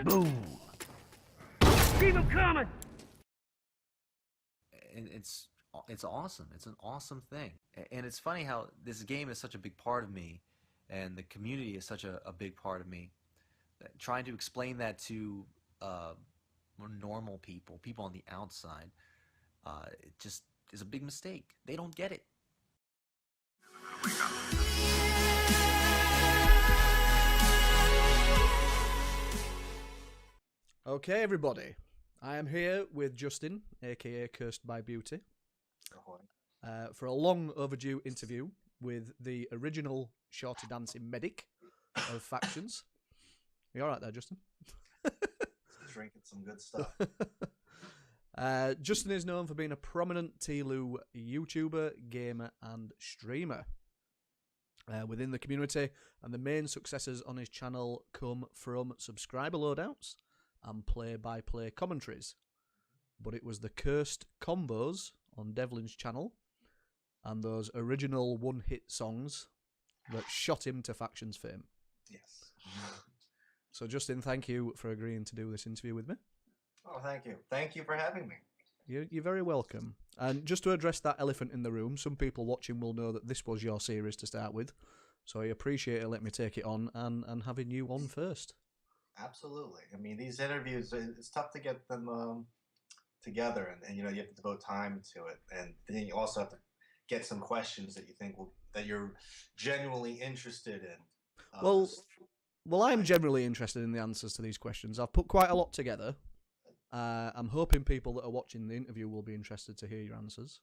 Boom. Keep him coming. And it's awesome. It's an awesome thing. And it's funny how this game is such a big part of me, and the community is such a big part of me. Trying to explain that to normal people on the outside, it just is a big mistake. They don't get it. Okay, everybody. I am here with Justin, aka Cursed by Beauty, for a long overdue interview with the original shorty dancing medic of factions. You all right there, Justin? Drinking some good stuff. Justin is known for being a prominent TLOU YouTuber, gamer, and streamer within the community, and the main successes on his channel come from subscriber loadouts and play-by-play commentaries. But it was the cursed combos on Devlin's channel and those original one-hit songs that shot him to factions fame. Yes. So, Justin, thank you for agreeing to do this interview with me. Oh, thank you. Thank you for having me. You're very welcome. And just to address that elephant in the room, some people watching will know that this was your series to start with. So I appreciate it letting me take it on and having you on first. Absolutely. I mean, these interviews, it's tough to get them together, and you know, you have to devote time to it, and then you also have to get some questions that you think that you're genuinely interested in. Well, I'm generally interested in the answers to these questions. I've put quite a lot together. I'm hoping people that are watching the interview will be interested to hear your answers.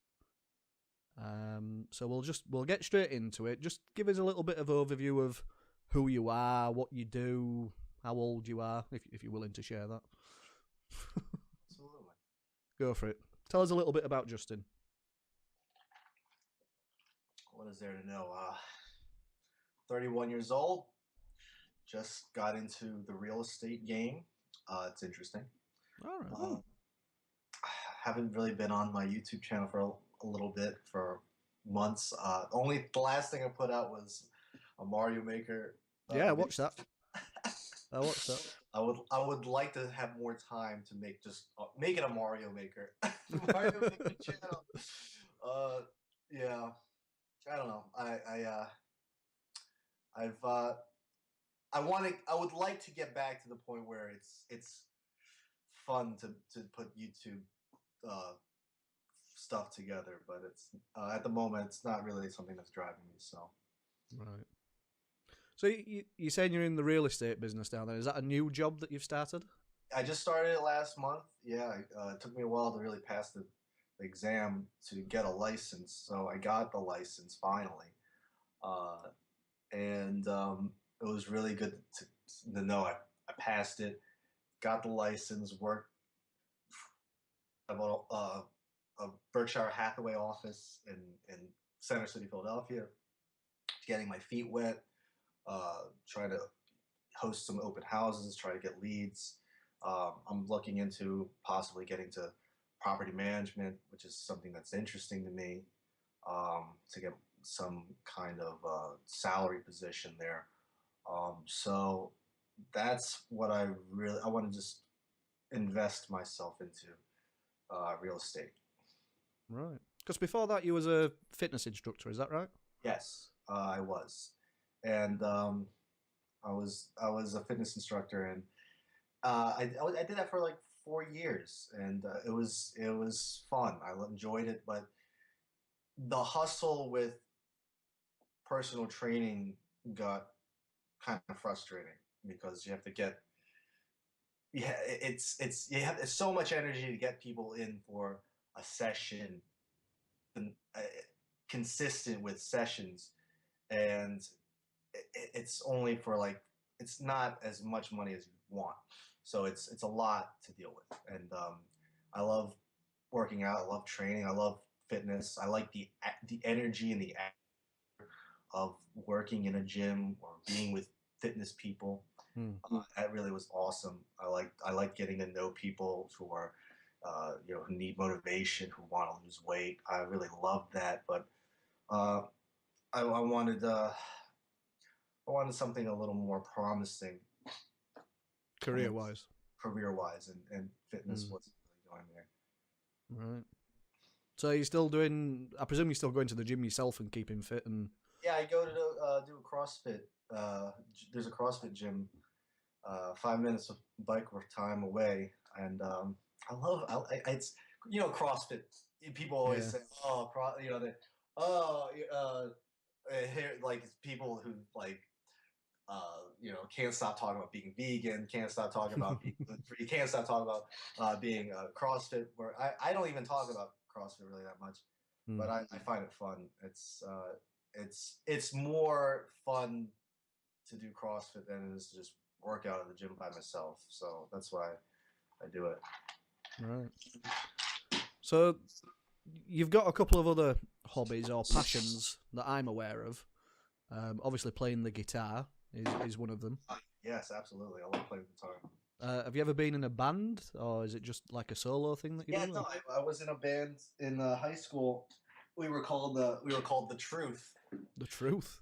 So we'll get straight into it. Just give us a little bit of overview of who you are, what you do, how old you are, if you're willing to share that. Absolutely. Go for it. Tell us a little bit about Justin. What is there to know? 31 years old. Just got into the real estate game. It's interesting. All right. Haven't really been on my YouTube channel for a little bit, for months. The last thing I put out was a Mario Maker. Yeah, I watched that. I watched that. I would like to have more time to make it a Mario Maker. Mario Maker channel. Yeah. I don't know. I would like to get back to the point where it's fun to put YouTube stuff together, but it's at the moment it's not really something that's driving me. So right. So you're saying you're in the real estate business down there. Is that a new job that you've started? I just started it last month. Yeah, it took me a while to really pass the exam to get a license. So I got the license finally, and it was really good to know I passed it, got the license, worked about a Berkshire Hathaway office in Center City, Philadelphia, getting my feet wet, trying to host some open houses, try to get leads. I'm looking into possibly getting to property management, which is something that's interesting to me, to get some kind of salary position there. So that's what I want to just invest myself into real estate. Right. Because before that you was a fitness instructor, is that right? Yes, I was. And I was a fitness instructor, and I did that for like 4 years, and it was fun. I enjoyed it, but the hustle with personal training got kind of frustrating because you have to get it's so much energy to get people in for a session, and consistent with sessions, and it's only for like, it's not as much money as you want, so it's a lot to deal with. And I love working out, I love training, I love fitness, I like the energy and the of working in a gym or being with fitness people. That really was awesome. I like getting to know people who are who need motivation, who want to lose weight. I really loved that, but I wanted something a little more promising career-wise. Career-wise, and fitness wasn't really going there. Right. So you're still doing? I presume you're still going to the gym yourself and keeping fit and. Yeah, I go to do a CrossFit. There's a CrossFit gym, 5 minutes of bike time away, and I love. It's CrossFit. People always say, "Oh, here like it's people who like." Can't stop talking about being vegan, can't stop talking about being gluten-free, can't stop talking about being CrossFit. Where I don't even talk about CrossFit really that much, but I find it fun. It's more fun to do CrossFit than it is to just work out at the gym by myself. So that's why I do it. Right. So you've got a couple of other hobbies or passions that I'm aware of. Obviously, playing the guitar is one of them. Yes, absolutely. I love playing guitar. Have you ever been in a band, or is it just like a solo thing that you do? No, I was in a band in high school. We were called the Truth. The Truth.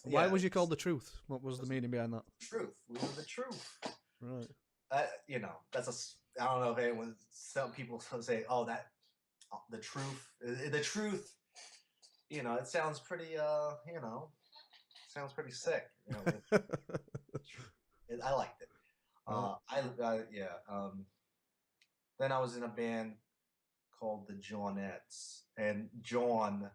Why was you called the Truth? What was the meaning behind that? Truth. We were the Truth. Right. That's I don't know if anyone. Some people say, "Oh, the Truth." The Truth. It sounds pretty. Sounds pretty sick. I liked it. Then I was in a band called the Johnettes, and John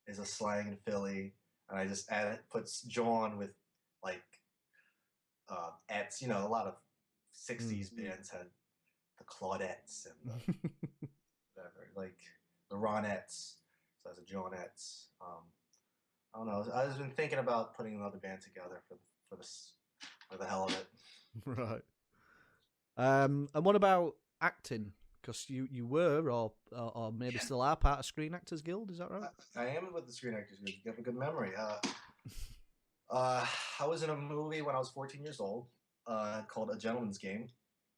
is a slang in Philly, and I just puts John with like ets. A lot of '60s bands had the Claudettes and the whatever, like the Ronettes. So as a Johnettes. I don't know. I've been thinking about putting another band together for the hell of it. Right. And what about acting? Because you were or maybe still are part of Screen Actors Guild. Is that right? I am with the Screen Actors Guild. You have a good memory. I was in a movie when I was 14 years old called A Gentleman's Game.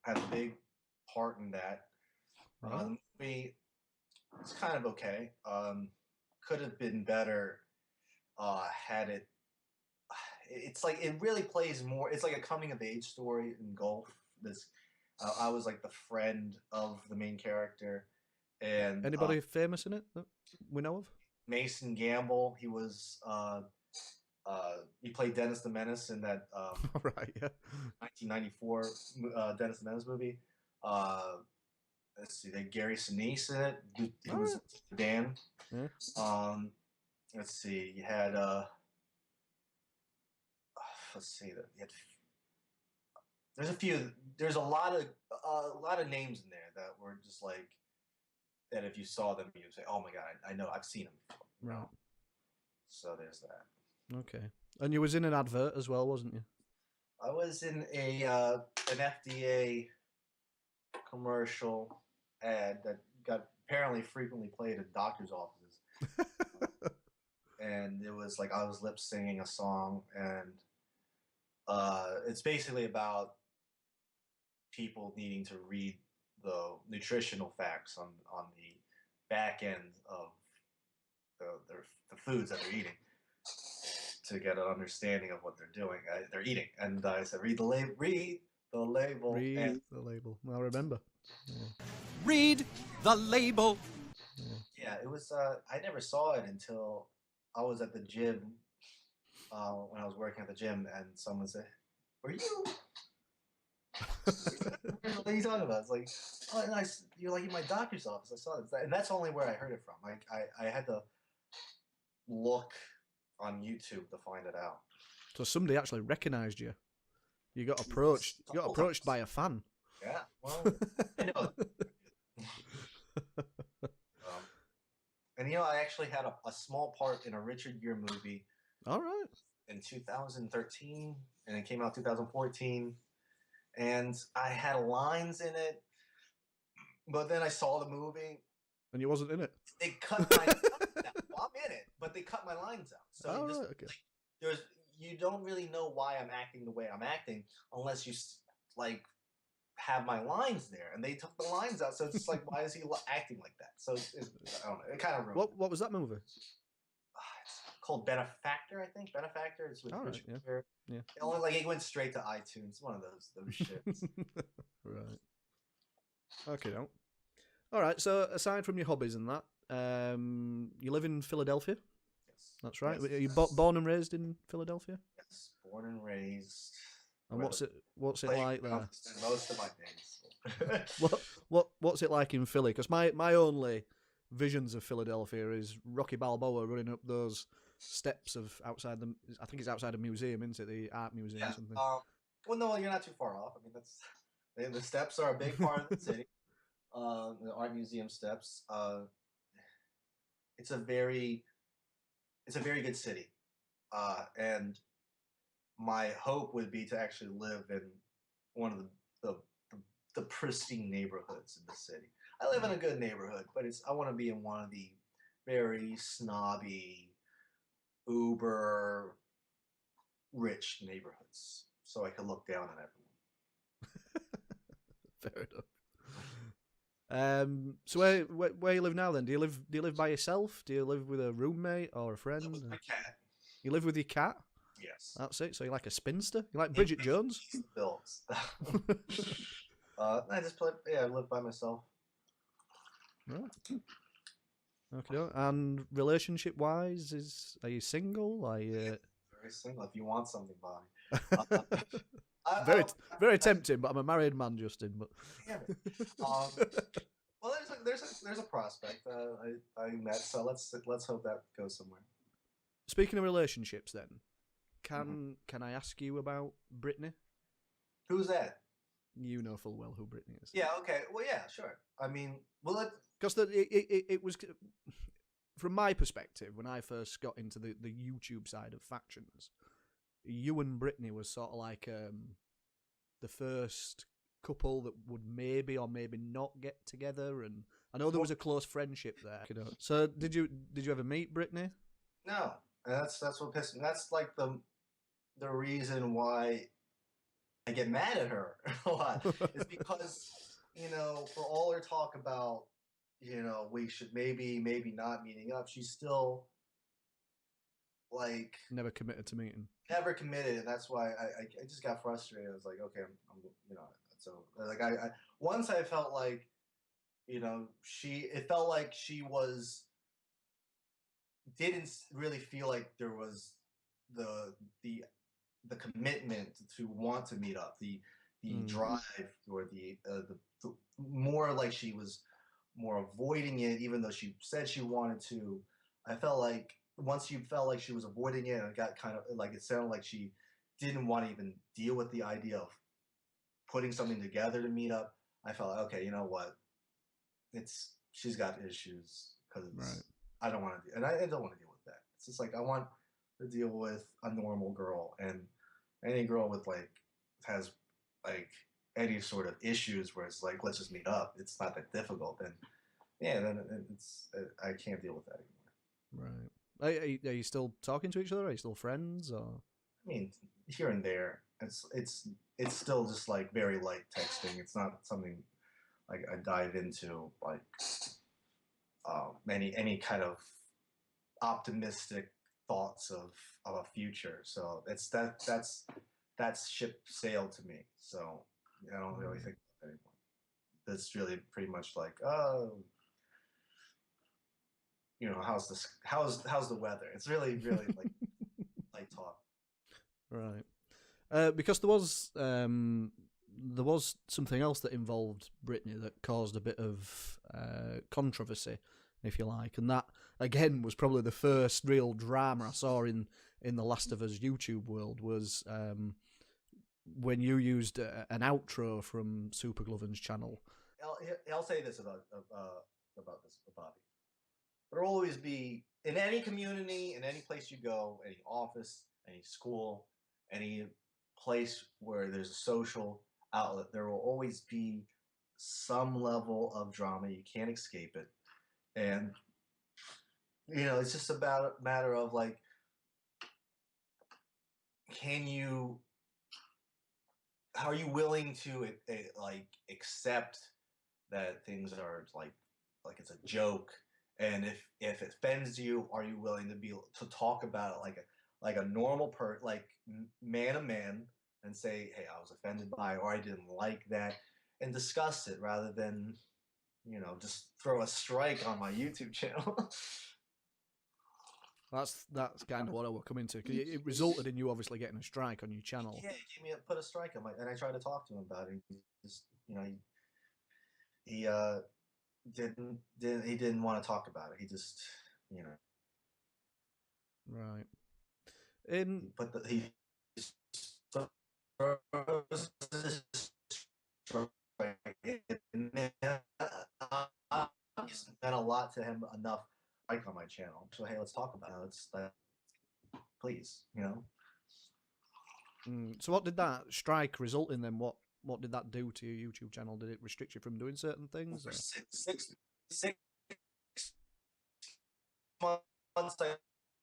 I had a big part in that. The movie was kind of okay. Could have been better. Had it. It's like it really plays more. It's like a coming of age story in golf. I was like the friend of the main character, and anybody famous in it that we know of? Mason Gamble. He was. He played Dennis the Menace in that. Right. Yeah. 1994 Dennis the Menace movie. Let's see. They had Gere Sinise in it. He was Dan. Yeah. Let's see. You had let's see that you had. There's a few. There's a lot of names in there that were just like that. If you saw them, you'd say, "Oh my god, I know. I've seen them before." Right. So there's that. Okay. And you was in an advert as well, wasn't you? I was in an FDA commercial ad that got apparently frequently played in doctors' offices. And it was like I was lip singing a song, and it's basically about people needing to read the nutritional facts on the back end of the foods that they're eating to get an understanding of what they're doing. They're eating, and I said, "Read the label. Read the label. Read the label." I remember. Yeah. Read the label. Yeah, it was. I never saw it until I was at the gym when I was working at the gym, and someone said, "Were you?" What are you talking about? It's like, oh, nice. You're like in my doctor's office. I saw it, and that's only where I heard it from. Like, I had to look on YouTube to find it out. So somebody actually recognised you. You got approached. You got approached by a fan. Yeah. Well, I know. And I actually had a small part in a Richard Gere movie. All right. In 2013, and it came out 2014, and I had lines in it, but then I saw the movie, and you wasn't in it. They cut my lines out. Well, I'm in it, but they cut my lines out. So you don't really know why I'm acting the way I'm acting unless you like have my lines there, and they took the lines out. So it's just like, why is he acting like that? So I don't know. It kind of ruined. What was that movie? It's called Benefactor, I think. Benefactor. It's with All right, Richard yeah. Gere. It went straight to iTunes. One of those shits. Right. Okay, no. All right. So aside from your hobbies and that, you live in Philadelphia. Yes. That's right. Yes. Are you born and raised in Philadelphia? Yes, born and raised. And what's it like there? Most of my days. What's it like in Philly? Because my only visions of Philadelphia is Rocky Balboa running up those steps of outside the. I think it's outside a museum, isn't it? The art museum or something. Well, no, you're not too far off. I mean, the steps are a big part of the city. The art museum steps. It's a very good city, and my hope would be to actually live in one of the pristine neighborhoods in the city. I live in a good neighborhood, but I want to be in one of the very snobby, uber rich neighborhoods, so I can look down on everyone. Fair enough. So where you live now then? Do you live by yourself? Do you live with a roommate or a friend? With my cat. You live with your cat? Yes. That's it. So you're like a spinster? You like Bridget Jones? Bills. I just play. Yeah, I live by myself. Right. Okay. And relationship wise, are you single? Are you very single? If you want something, Bobby. Very tempting, but I'm a married man, Justin. But well, there's a prospect I met, so let's hope that goes somewhere. Speaking of relationships, then, can I ask you about Brittany? Who's that? You know full well who Brittany is. Yeah. Okay. Well, yeah. Sure. I mean, because it was, from my perspective, when I first got into the YouTube side of factions, you and Brittany was sort of like the first couple that would maybe or maybe not get together, and I know there was a close friendship there. So did you ever meet Brittany? No, and that's what pissed me. That's like the reason why I get mad at her a lot. Is because for all her talk about we should maybe not meeting up, she's still like never committed to meeting. Never committed, and that's why I just got frustrated. I was like, okay, I'm so like I once I felt like it felt like she didn't really feel like there was the commitment to want to meet up, the drive, or the more like she was more avoiding it, even though she said she wanted to. I felt like once you felt like she was avoiding it, and it got kind of like it sounded like she didn't want to even deal with the idea of putting something together to meet up. I felt like, okay, you know what? She's got issues because I don't want to, and I don't want to deal with that. It's just like I want to deal with a normal girl, and any girl with has any sort of issues where it's like, let's just meet up. It's not that difficult. Then I can't deal with that anymore. Right. Are you still talking to each other? Are you still friends? Or I mean, here and there. It's still just like very light texting. It's not something like I dive into any kind of optimistic thoughts of a future. So that's ship sailed to me. So I don't really think about that anymore. That's really pretty much like, how's the weather? It's really like light talk. Right. Because there was something else that involved Brittany that caused a bit of controversy, if you like, and that again was probably the first real drama I saw in the Last of Us YouTube world was when you used an outro from Supergloven's channel. I'll say this about this, Bobby. There'll always be, in any community, in any place you go, any office, any school, any place where there's a social outlet, there will always be some level of drama. You can't escape it. And, it's just about a matter of like, how are you willing to accept that things are like it's a joke, And if it offends you, are you willing to talk about it like a normal like man to man, and say, hey, I was offended by it, or I didn't like that, and discuss it rather than, just throw a strike on my YouTube channel. That's kind of what I was coming to. 'Cause it resulted in you obviously getting a strike on your channel. Yeah, he gave me put a strike on my, and I tried to talk to him about it. He just, he didn't want to talk about it. He just, Right. he meant a lot to him enough. Like on my channel, so hey, let's talk about it. Let's please, So what did that strike result in then? What did that do to your YouTube channel? Did it restrict you from doing certain things? For six months,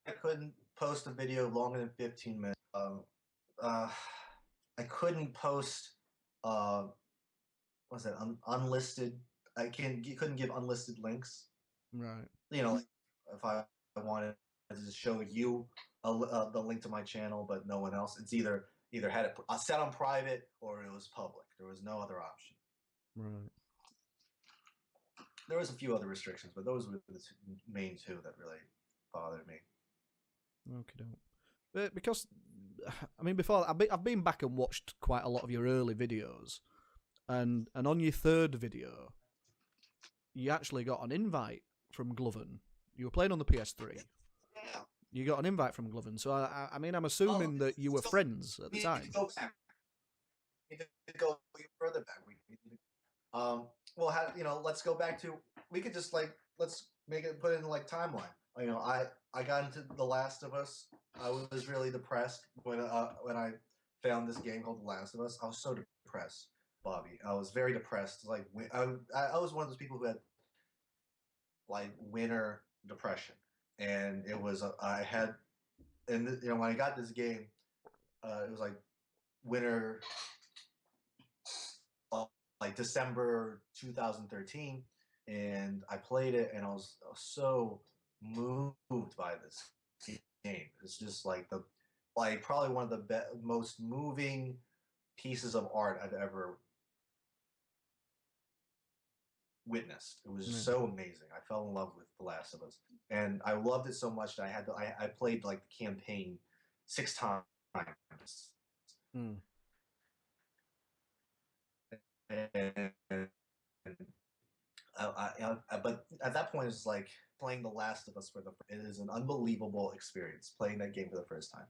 I couldn't post a video longer than 15 minutes. I couldn't post. What's that? Unlisted. Couldn't give unlisted links. Right. Like if I wanted to just show you the link to my channel, but no one else. It's either had it set on private or it was public. There was no other option. Right. There was a few other restrictions, but those were the main two that really bothered me. Okay, don't. Because I mean, before I've been back and watched quite a lot of your early videos, and on your third video, you actually got an invite from Gloven. You were playing on the PS3. Yeah. You got an invite from Gloven, so I mean, I'm assuming that you were friends at the time. We need to go further back. Well, let's go back to. We could just let's put it in timeline. I got into The Last of Us. I was really depressed when I found this game called The Last of Us. I was so depressed, Bobby. I was very depressed. I was one of those people who had winter depression, and it was I had, and when I got this game, it was winter, December 2013, and I played it, and I was so moved by this game. It's just probably one of the most moving pieces of art I've ever witnessed. It was so amazing. I fell in love with The Last of Us, and I loved it so much that I played the campaign 6 times. But at that point, it's playing The Last of Us it is an unbelievable experience playing that game for the first time.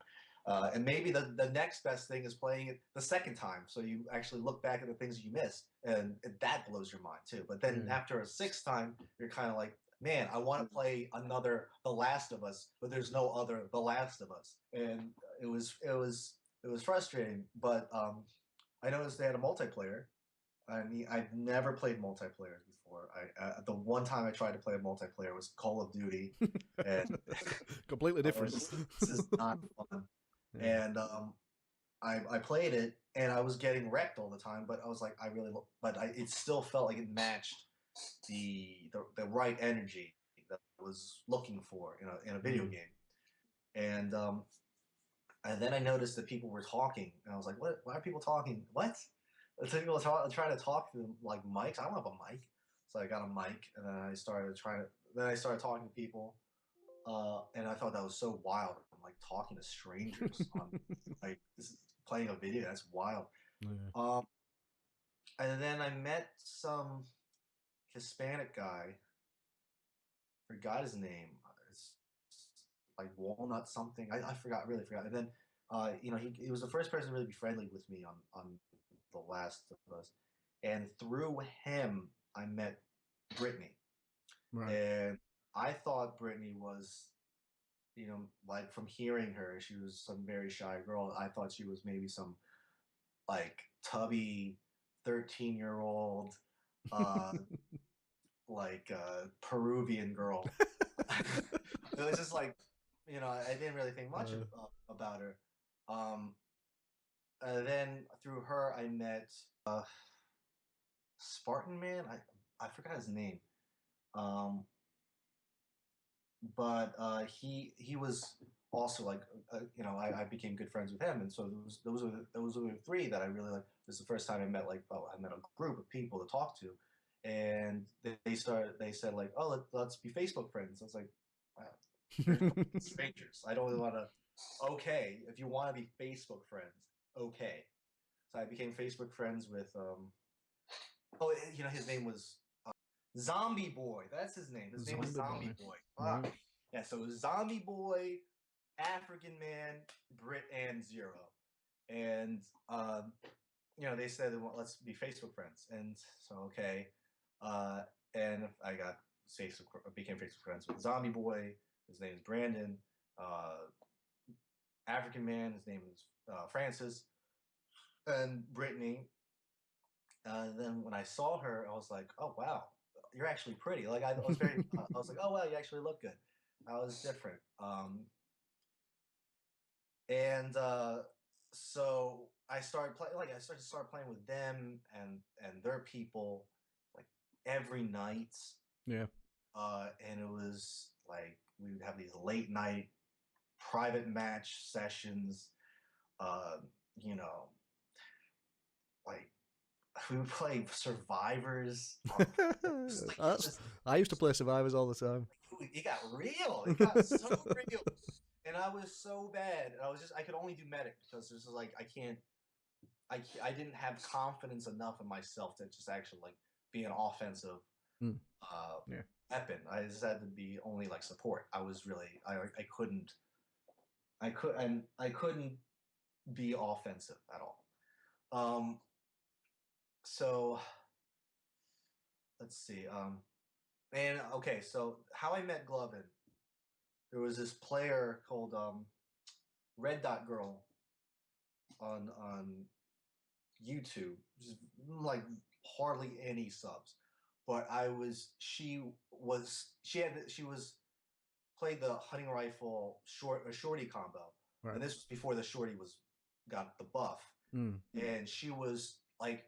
And maybe the next best thing is playing it the second time, so you actually look back at the things you missed, and that blows your mind too. But then after a 6th time, you're kind of man, I want to play another The Last of Us, but there's no other The Last of Us, and it was frustrating. But I noticed they had a multiplayer. I mean, I've never played multiplayer before. The one time I tried to play a multiplayer was Call of Duty, and completely different. This is not fun. Yeah. And I played it, and I was getting wrecked all the time. But I was it still felt like it matched the right energy that I was looking for in a video game. And then I noticed that people were talking, and I was like, "What? Why are people talking? What?" People trying to talk to mics. I don't have a mic, so I got a mic, and then I started talking to people, and I thought that was so wild. I'm talking to strangers on this is playing a video. That's wild. Yeah. And then I met some Hispanic guy. Forgot his name. It's Walnut something. I really forgot. And then he was the first person to really be friendly with me on The Last of Us, and through him I met Brittany. Right. And I thought Brittany was, from hearing her, she was some very shy girl. I thought she was maybe some tubby 13-year-old Peruvian girl. It was just I didn't really think much about her. Then through her, I met Spartan Man. I forgot his name. but he was also like you know I became good friends with him, and so those were the three that I really like. This is the first time I met like I met a group of people to talk to, and they said like, oh, let's be Facebook friends. I was like, wow, you're strangers. I don't really want to. Okay, if you want to be Facebook friends, okay. So I became Facebook friends with oh, you know, his name was Zombie Boy. That's his name. His name was Zombie Boy. Right. Yeah, so it was Zombie Boy, African Man, Brit, and Zero. And you know, they said, well, let's be Facebook friends. And so okay. And I became Facebook friends with Zombie Boy. His name is Brandon. African Man, his name is Francis. And Brittany. Then when I saw her, I was like, oh wow, you're actually pretty. Like I was very, I was like, oh wow, you actually look good. I was different. And so I started playing. Like I started playing with them and their people, like every night. Yeah. And it was like we would have these late night private match sessions. You know, like we would play Survivors. I used to play Survivors all the time. It got real. It got so real. And I was so bad. And I could only do medic because this is like, I didn't have confidence enough in myself to just actually like be an offensive weapon. I just had to be only like support. I was really, I couldn't be offensive at all. So let's see. And okay, so how I met Glovin, there was this player called Red Dot Girl on YouTube, just like hardly any subs, but she was played the hunting rifle shorty combo, right. and this was before the shorty got the buff, and she was like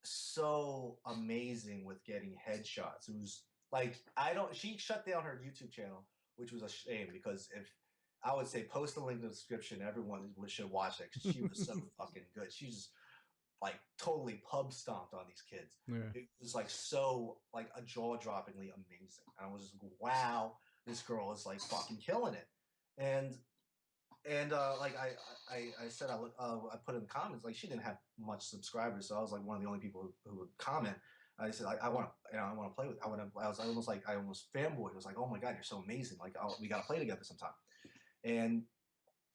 so amazing with getting headshots. It was like she shut down her YouTube channel, which was a shame because if I would say post a link in the description, everyone should watch it because she was so fucking good. She just like totally pub stomped on these kids. Yeah. It was like so like a jaw-droppingly amazing. I was just like, wow, this girl is like fucking killing it. And like I said, I put in the comments like she didn't have much subscribers, so I was like one of the only people who would comment. I said I want to play with. I was almost like I almost fanboyed. I was like, oh my god, you're so amazing! Like we got to play together sometime. And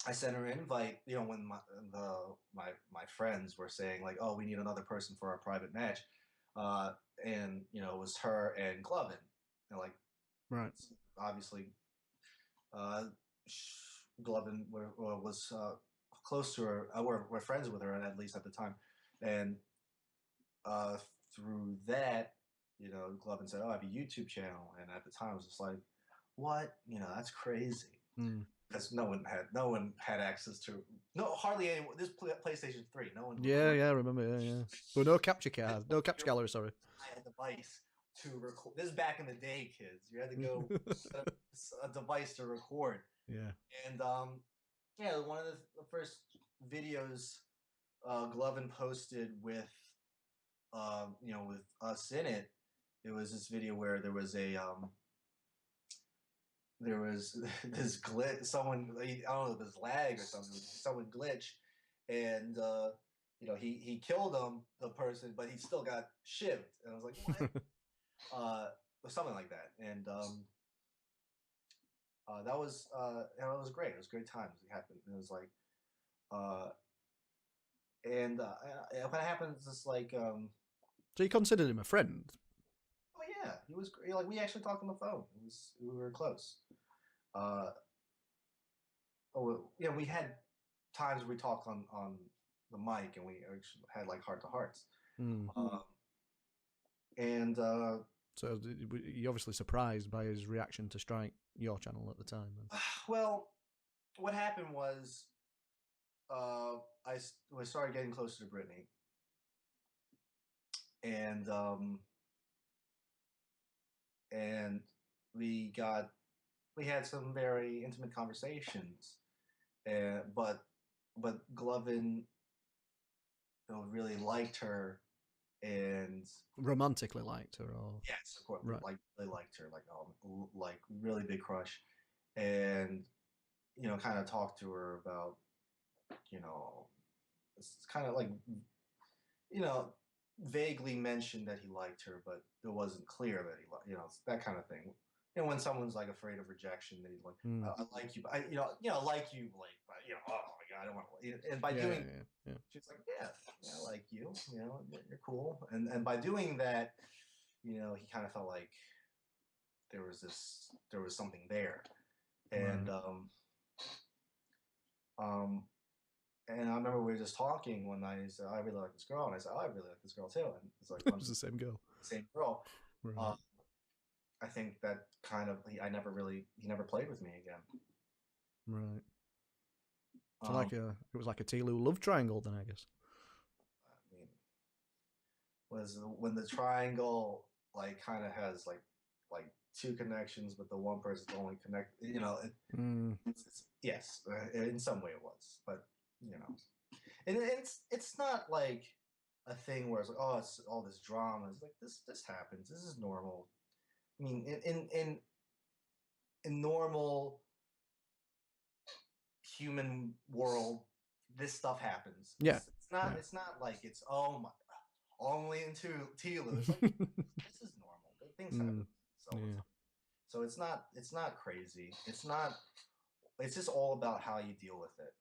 I sent her an invite. You know, when my friends were saying like, oh, we need another person for our private match, and you know it was her and Glovin. And like, right, obviously, Glovin was close to her. We're friends with her, at least at the time, and through that, you know, Glovin said, "Oh, I have a YouTube channel," and at the time, I was just like, "What? You know, that's crazy." Because no one had access to hardly anyone. This PlayStation 3, no one. Yeah, I remember. Yeah. But no capture card, no capture gallery. Sorry. I had a device to record. This is back in the day, kids. You had to go a device to record. Yeah. And yeah, one of the first videos Glovin posted with you know, with us in it, it was this video where there was this glitch. Someone, I don't know if it was lag or something. Someone glitched, and you know, he killed the person, but he still got shivved. And I was like, what? Or something like that. And that was great. It was great times. It happened. It was like, and what happens is like, so you considered him a friend? Oh yeah, he was great. Like we actually talked on the phone. We were close. Yeah, we had times we talked on the mic, and we actually had like heart to hearts. And so you're obviously surprised by his reaction to strike your channel at the time. Then. Well, what happened was, I started getting closer to Brittany, and we we had some very intimate conversations, but Glovin, really liked her, and romantically liked her, or yes, of course, right. like really liked her, like really big crush, and kind of talked to her about, it's kind of like, vaguely mentioned that he liked her, but it wasn't clear that he liked, that kind of thing. When someone's like afraid of rejection, that he's like, I like you, but I like you, like, but oh my god, I don't want to. And by doing, she's like, yeah, I like you, you're cool, and by doing that, he kind of felt like there was something there, and and I remember we were just talking one night. He said, "I really like this girl," and I said, "Oh, I really like this girl too." And it's like, it was the same girl. Same girl. Right. I think that kind of he never played with me again. Right. So it was like a TLOU love triangle then, I guess. I mean, was when the triangle like kind of has like two connections, but the one person's only connect. Yes, in some way it was, but and it's not like a thing where it's like, oh, it's all this drama. It's like this happens. This is normal. I mean, in normal human world, this stuff happens. Yeah. It's not like it's only into TLOU. It's like, this is normal. Things happen. So it's not crazy. It's just all about how you deal with it.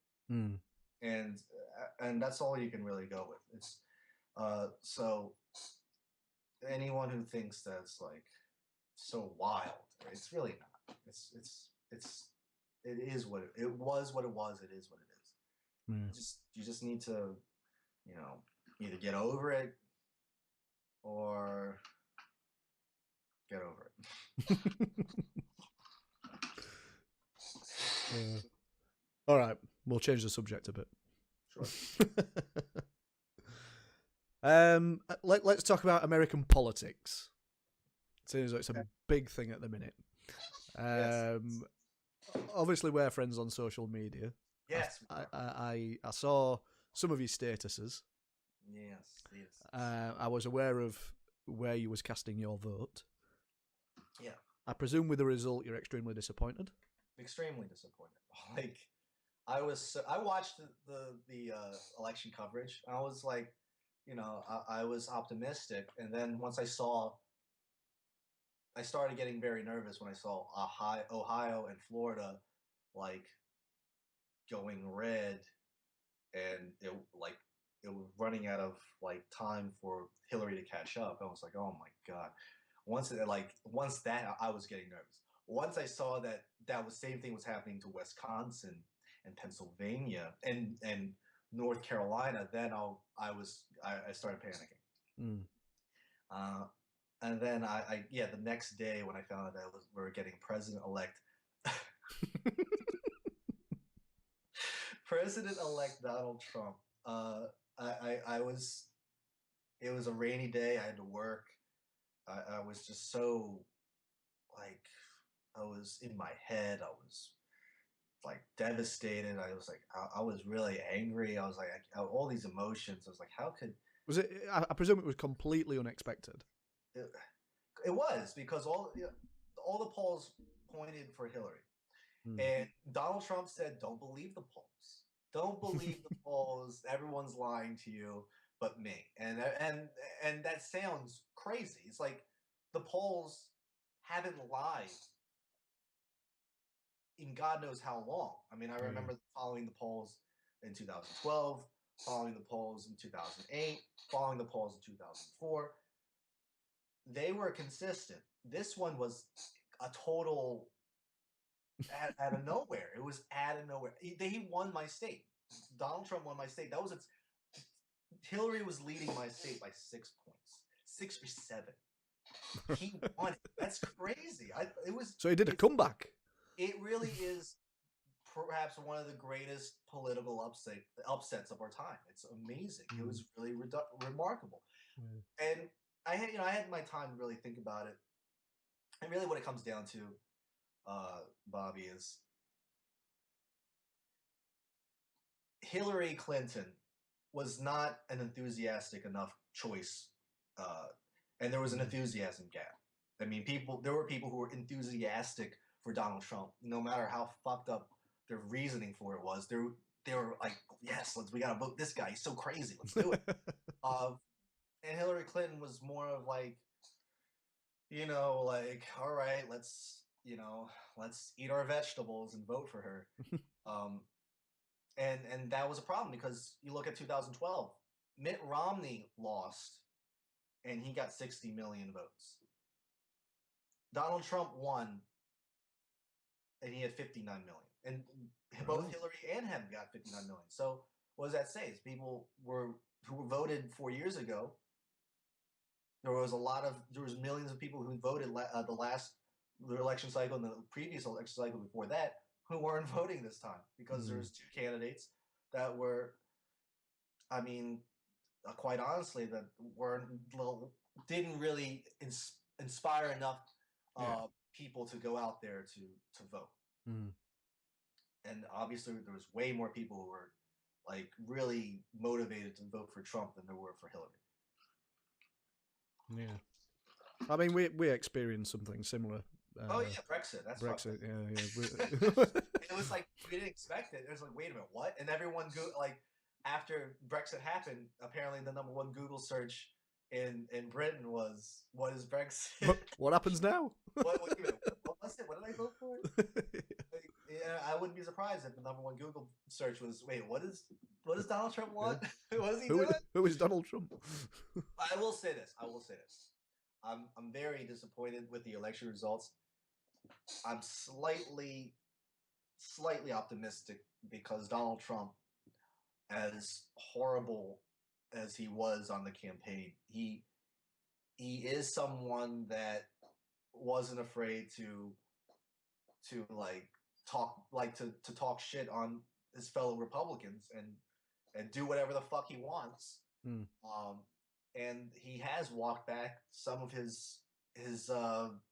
And that's all you can really go with. It's so anyone who thinks that's like so wild, it's really not. It is what it was. What it was. It is what it is. You just need to, either get over it or get over it. All right, we'll change the subject a bit. Sure. Let's talk about American politics. Seems like it's a big thing at the minute. Yes. Obviously, we're friends on social media. Yes. I saw some of your statuses. Yes. I was aware of where you was casting your vote. Yeah. I presume with the result, you're extremely disappointed. Extremely disappointed. Like, I watched the election coverage. I was like, I was optimistic, and then once I started getting very nervous when I saw Ohio and Florida like going red, and it was running out of like time for Hillary to catch up. I was like, oh my god. Once that I was getting nervous. Once I saw that was same thing was happening to Wisconsin and Pennsylvania and North Carolina, then I started panicking. And then the next day when I found out that we were getting President-elect Donald Trump, it was a rainy day. I had to work. I was just so like, I was in my head. I was like devastated. I was like, I was really angry. I was like, all these emotions. I was like, how could... Was it? I presume it was completely unexpected. It was, because all the polls pointed for Hillary, and Donald Trump said, "Don't believe the polls. Don't believe the polls. Everyone's lying to you, but me." And that sounds crazy. It's like the polls haven't lied in God knows how long. I mean, I remember following the polls in 2012, following the polls in 2008, following the polls in 2004. They were consistent. This one was a total out of nowhere. It was out of nowhere. He won my state. Donald Trump won my state. Hillary was leading my state by 6 points, 6 or 7. He won it. That's crazy. So he did a comeback. It really is perhaps one of the greatest political upsets of our time. It's amazing. It was really remarkable. And I had my time to really think about it. And really what it comes down to, Bobby, is Hillary Clinton was not an enthusiastic enough choice, and there was an enthusiasm gap. I mean, there were people who were enthusiastic for Donald Trump, no matter how fucked up their reasoning for it was. They were like, yes, we gotta vote this guy. He's so crazy. Let's do it. And Hillary Clinton was more of like, like, all right, let's eat our vegetables and vote for her. And that was a problem because you look at 2012, Mitt Romney lost, and he got 60 million votes. Donald Trump won, and he had 59 million. And both Hillary and him got 59 million. So what does that say? Is people who voted 4 years ago, there was millions of people who voted the election cycle and the previous election cycle before that who weren't voting this time because there's two candidates that were, I mean, quite honestly, that didn't really inspire enough people to go out there to vote. And obviously there was way more people who were like really motivated to vote for Trump than there were for Hillary. Yeah, I mean we experienced something similar. Brexit. That's Brexit. Yeah. It was like we didn't expect it. It was like, wait a minute, what? And everyone after Brexit happened, apparently the number one Google search in Britain was, "What is Brexit? What happens now?" What was it? What did I vote for? I wouldn't be surprised if the number one Google search was, "Wait, what does Donald Trump want? What is he doing? Who is Donald Trump?" I will say this. I'm very disappointed with the election results. I'm slightly optimistic because Donald Trump, as horrible as he was on the campaign, he is someone that wasn't afraid to talk shit on his fellow Republicans and do whatever the fuck he wants. And he has walked back some of his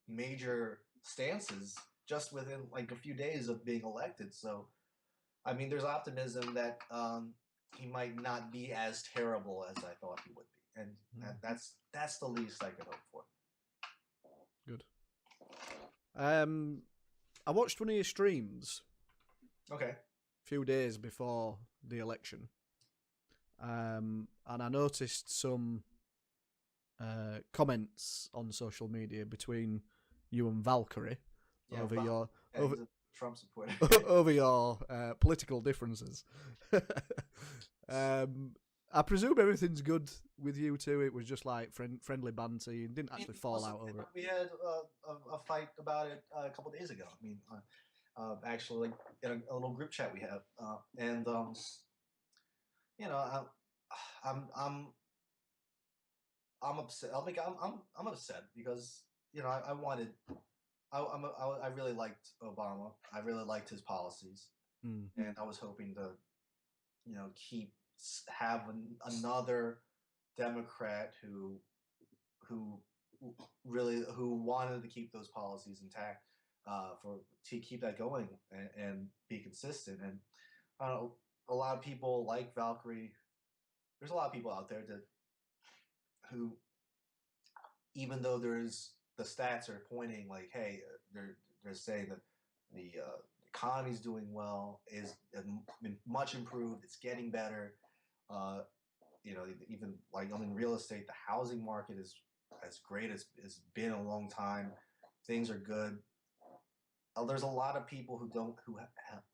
major stances just within like a few days of being elected. So, I mean, there's optimism that he might not be as terrible as I thought he would be, and that's the least I could hope for. Good. I watched one of your streams. Okay. A few days before the election. And I noticed some comments on social media between you and Valkyrie over your Trump supporter over your political differences. I presume everything's good with you two. It was just like friendly banter. You didn't actually fall out over it. We had a fight about it a couple of days ago. I mean, actually, in a little group chat we have, and I'm upset. I'm upset because I really liked Obama. I really liked his policies, and I was hoping to have another Democrat who wanted to keep those policies intact, to keep that going and be consistent. And a lot of people like Valkyrie. There's a lot of people out there who, even though the stats are pointing like, hey, they're saying that the economy's doing well, is much improved, it's getting better. Even like in real estate, the housing market is as great as it's been a long time. Things are good. There's a lot of people who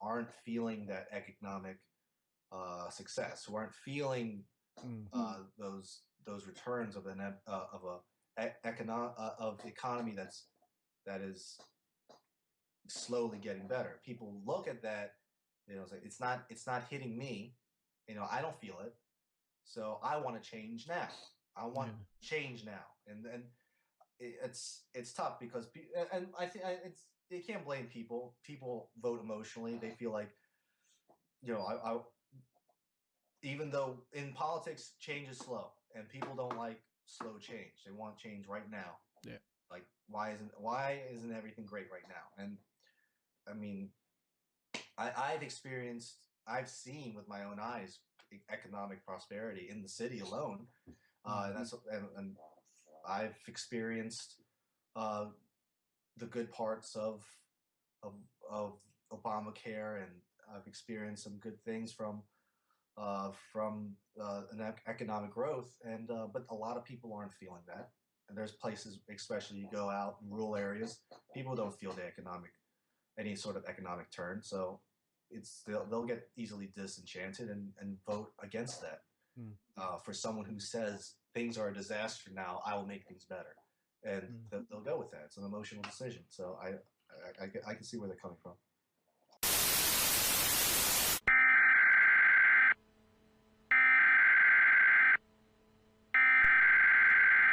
aren't feeling that economic success, who aren't feeling those returns of the economy that is slowly getting better. People look at that, it's not hitting me. I don't feel it, so I want to change now. I want change now, and it's tough because and I think you can't blame people. People vote emotionally. They feel like, I even though in politics change is slow, and people don't like slow change. They want change right now. Yeah. Like why isn't everything great right now? And I mean, I've seen with my own eyes economic prosperity in the city alone. And I've experienced the good parts of of Obamacare, and I've experienced some good things from economic growth, and but a lot of people aren't feeling that. And there's places, especially you go out in rural areas, people don't feel any sort of economic turn. So they'll get easily disenchanted and vote against that. For someone who says things are a disaster now, I will make things better, and they'll go with that. It's an emotional decision. So I can see where they're coming from.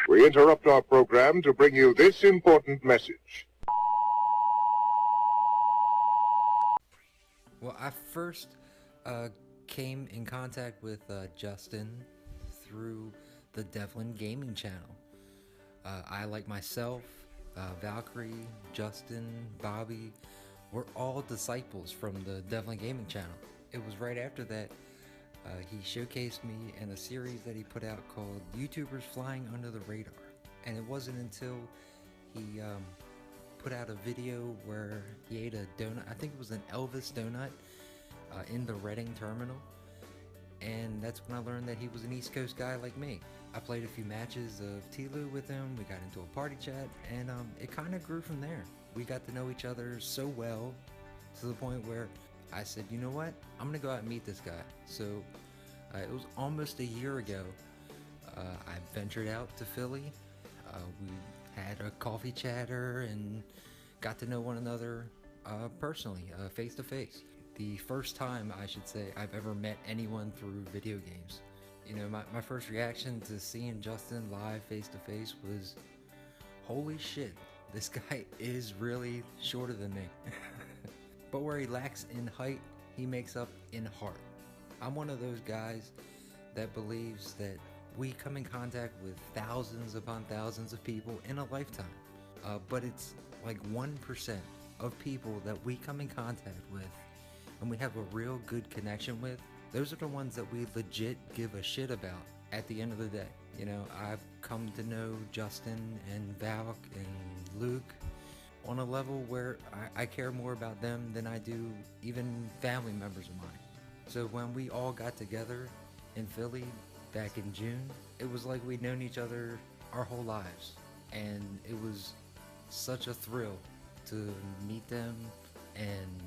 We interrupt our program to bring you this important message. Well, I first came in contact with Justin through the Devlin gaming channel. I, like myself, Valkyrie, Justin, Bobby, we're all disciples from the Devlin gaming channel. It was right after that he showcased me in a series that he put out called YouTubers Flying Under the Radar. And it wasn't until he put out a video where he ate a donut, I think it was an Elvis donut, in the Reading terminal. And that's when I learned that he was an East Coast guy like me. I played a few matches of TLOU with him, we got into a party chat, and it kind of grew from there. We got to know each other so well, to the point where I said, you know what, I'm gonna go out and meet this guy. So it was almost a year ago, I ventured out to Philly. We had a coffee chatter and got to know one another personally, face to face. The first time, I should say, I've ever met anyone through video games. You know, my first reaction to seeing Justin live face to face was, holy shit, this guy is really shorter than me. But where he lacks in height, he makes up in heart. I'm one of those guys that believes that we come in contact with thousands upon thousands of people in a lifetime. But it's like 1% of people that we come in contact with and we have a real good connection with. Those are the ones that we legit give a shit about at the end of the day. You know, I've come to know Justin and Valk and Luke on a level where I care more about them than I do even family members of mine. So when we all got together in Philly back in June, it was like we'd known each other our whole lives. And it was such a thrill to meet them and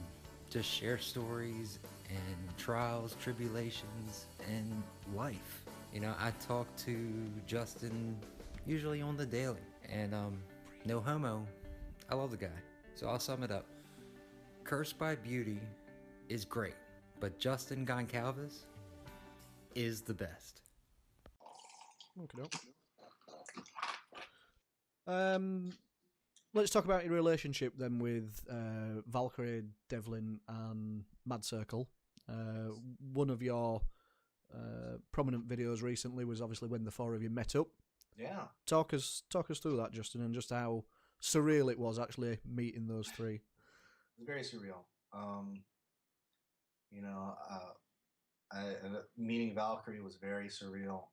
to share stories and trials, tribulations, and life. You know, I talk to Justin usually on the daily, and no homo, I love the guy. So I'll sum it up. Cursed by Beauty is great, but Justin Goncalves is the best. Let's talk about your relationship then with Valkyrie, Devlin, and Mad Circle. One of your prominent videos recently was obviously when the four of you met up. Yeah. Talk us through that, Justin, and just how surreal it was actually meeting those three. It was very surreal. You know, meeting Valkyrie was very surreal.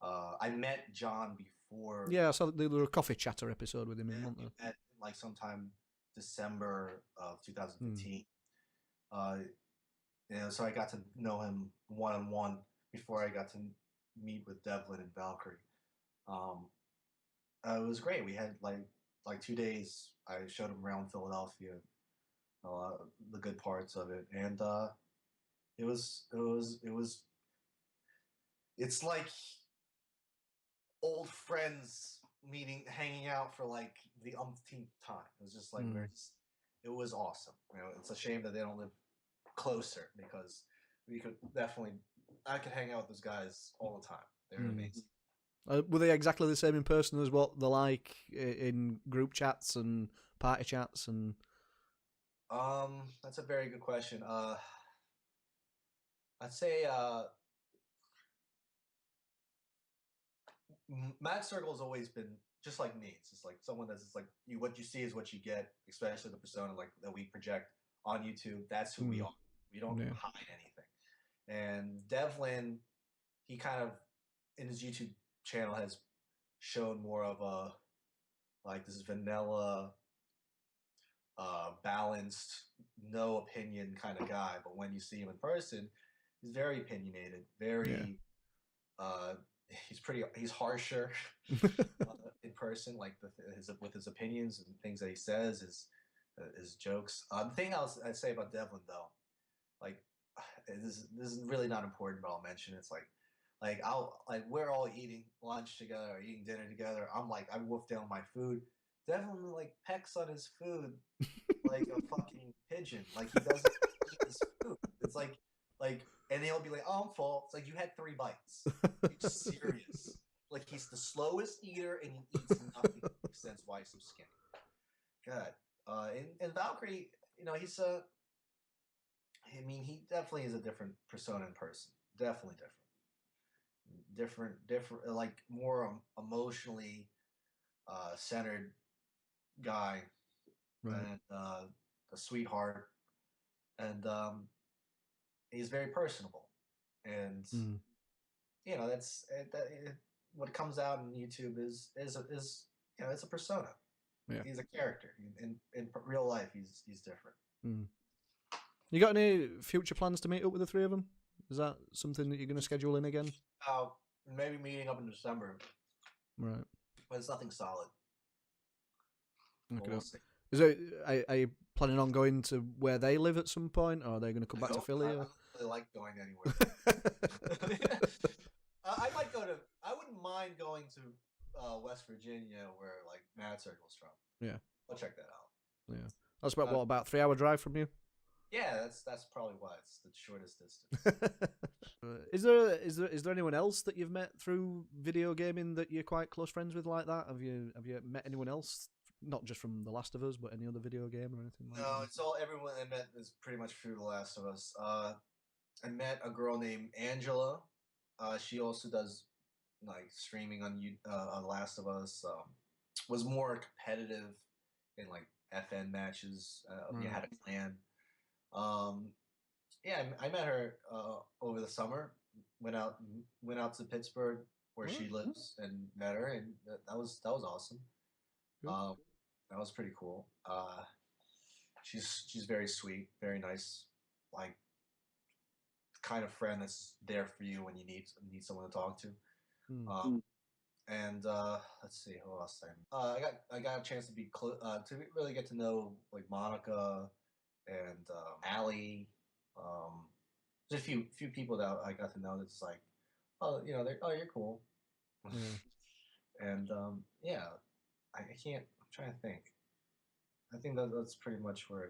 I met John before. Yeah, I saw there was a coffee chatter episode with him in, wasn't there? At like sometime December of 2015. You know, so I got to know him one-on-one before I got to meet with Devlin and Valkyrie. It was great. We had like 2 days. I showed him around Philadelphia, the good parts of it, and it's like old friends hanging out for like the umpteenth time. It was just like it was awesome. You know, it's a shame that they don't live closer, because I could hang out with those guys all the time. They're amazing. Were they exactly the same in person as what they're like in group chats and party chats? And that's a very good question. I'd say Mad Circle has always been just like me. It's just like someone that's just like what you see is what you get, especially the persona like that we project on YouTube. That's who we are. We don't hide anything. And Devlin, he kind of in his YouTube channel has shown more of a like this vanilla, balanced, no opinion kind of guy. But when you see him in person, he's very opinionated. Very, he's harsher in person. Like with his opinions and things that he says, his jokes. The thing I'd say about Devlin though, like this is really not important, but I'll mention it's like we're all eating lunch together or eating dinner together. I wolf down my food. Devlin like pecks on his food like a fucking pigeon. Like he doesn't eat his food. It's like, and he'll be like, "Oh, I'm full." It's like you had 3 bites. He's serious. Like he's the slowest eater, and he eats nothing. That makes sense why he's so skinny. God, and Valkyrie, you know, he's a. I mean, he definitely is a different persona in person. Definitely different, like more emotionally centered guy, and a sweetheart, and he's very personable, and you know what comes out on YouTube is you know, it's a persona. Yeah. He's a character. In real life, he's different. You got any future plans to meet up with the 3 of them? Is that something that you're going to schedule in again? Maybe meeting up in December. Right. But it's nothing solid. Okay. We'll see. Is it? Are you planning on going to where they live at some point, or are they going to come back to Philly? I don't really like going anywhere. I might go to. I wouldn't mind going to West Virginia, where like Mad Circle's from. Yeah. I'll check that out. Yeah. That's about 3-hour drive from you? Yeah, that's probably why it's the shortest distance. Is there anyone else that you've met through video gaming that you're quite close friends with like that? Have you met anyone else, not just from The Last of Us, but any other video game or anything like that? No, it's all everyone I met is pretty much through The Last of Us. I met a girl named Angela. She also does like streaming on The Last of Us. Was more competitive in like FN matches. We had a clan. Yeah, I met her over the summer. Went out to Pittsburgh where she lives and met her, and that was awesome. That was pretty cool. She's very sweet, very nice, like kind of friend that's there for you when you need someone to talk to. And let's see who else I got a chance to be to really get to know like Monica and Allie. There's a few people that I got to know that's like, oh, you know, you're cool. And yeah, I can't. I'm trying to think. I think that's pretty much where I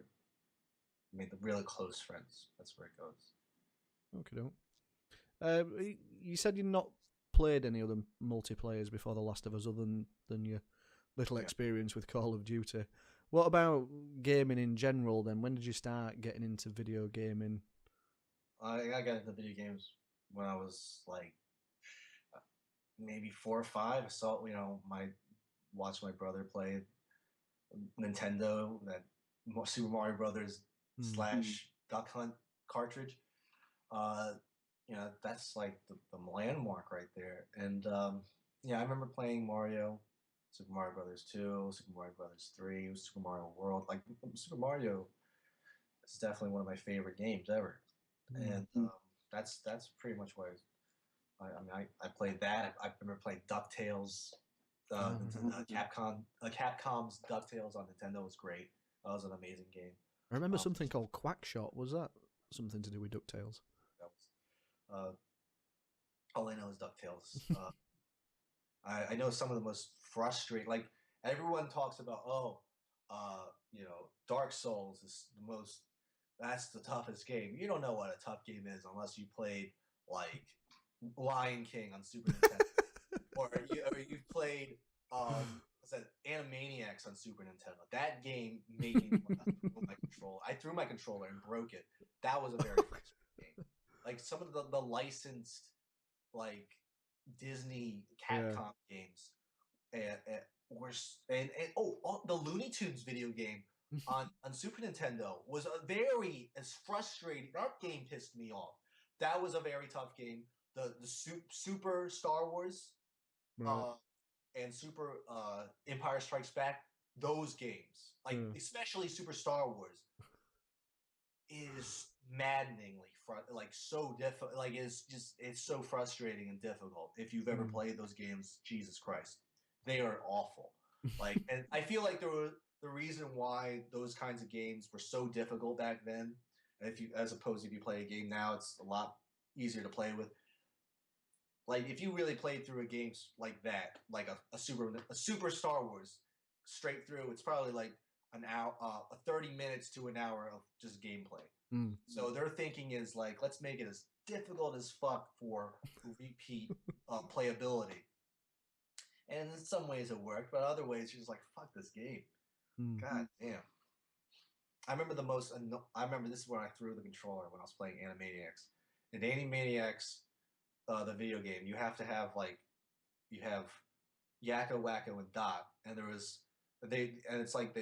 made the really close friends. That's where it goes. Okay. You said you've not played any other multiplayers before The Last of Us, other than your little experience with Call of Duty. What about gaming in general then? When did you start getting into video gaming? I got into video games when I was like maybe 4 or 5. I saw, you know, watched my brother play Nintendo, that Super Mario Brothers / Duck Hunt cartridge. You know, that's like the landmark right there. And yeah, I remember playing Mario, Super Mario Brothers 2, Super Mario Brothers 3, Super Mario World. Like Super Mario is definitely one of my favorite games ever. And that's pretty much what I played that. I remember playing DuckTales. Capcom's DuckTales on Nintendo was great. That was an amazing game. I remember something called Quackshot. Was that something to do with DuckTales? That was, all I know is DuckTales. I know some of the most frustrating. Like everyone talks about, you know, Dark Souls is the most. That's the toughest game. You don't know what a tough game is unless you played like Lion King on Super Nintendo, or you've played what's that, Animaniacs on Super Nintendo. That game made me throw my controller. I threw my controller and broke it. That was a very frustrating game. Like some of the licensed like Disney Capcom games, and the Looney Tunes video game on Super Nintendo was a very as frustrating. That game pissed me off. That was a very tough game. The Super Star Wars, Right. and Super Empire Strikes Back. Those games, like especially Super Star Wars, is maddeningly so difficult. Like it's so frustrating and difficult. If you've ever played those games, Jesus Christ, they are awful. Like, and I feel like the reason why those kinds of games were so difficult back then, as opposed to if you play a game now, it's a lot easier to play with. Like if you really played through a game like that, like a Super Star Wars straight through, it's probably like an hour, 30 minutes to an hour of just gameplay. So their thinking is like, let's make it as difficult as fuck for repeat playability. And in some ways it worked, but other ways you're just like, fuck this game. God damn. I remember I remember this is when I threw the controller when I was playing Animaniacs. In Animaniacs, the video game, you have to have you have Yakko, Wacko, and Dot, and it's like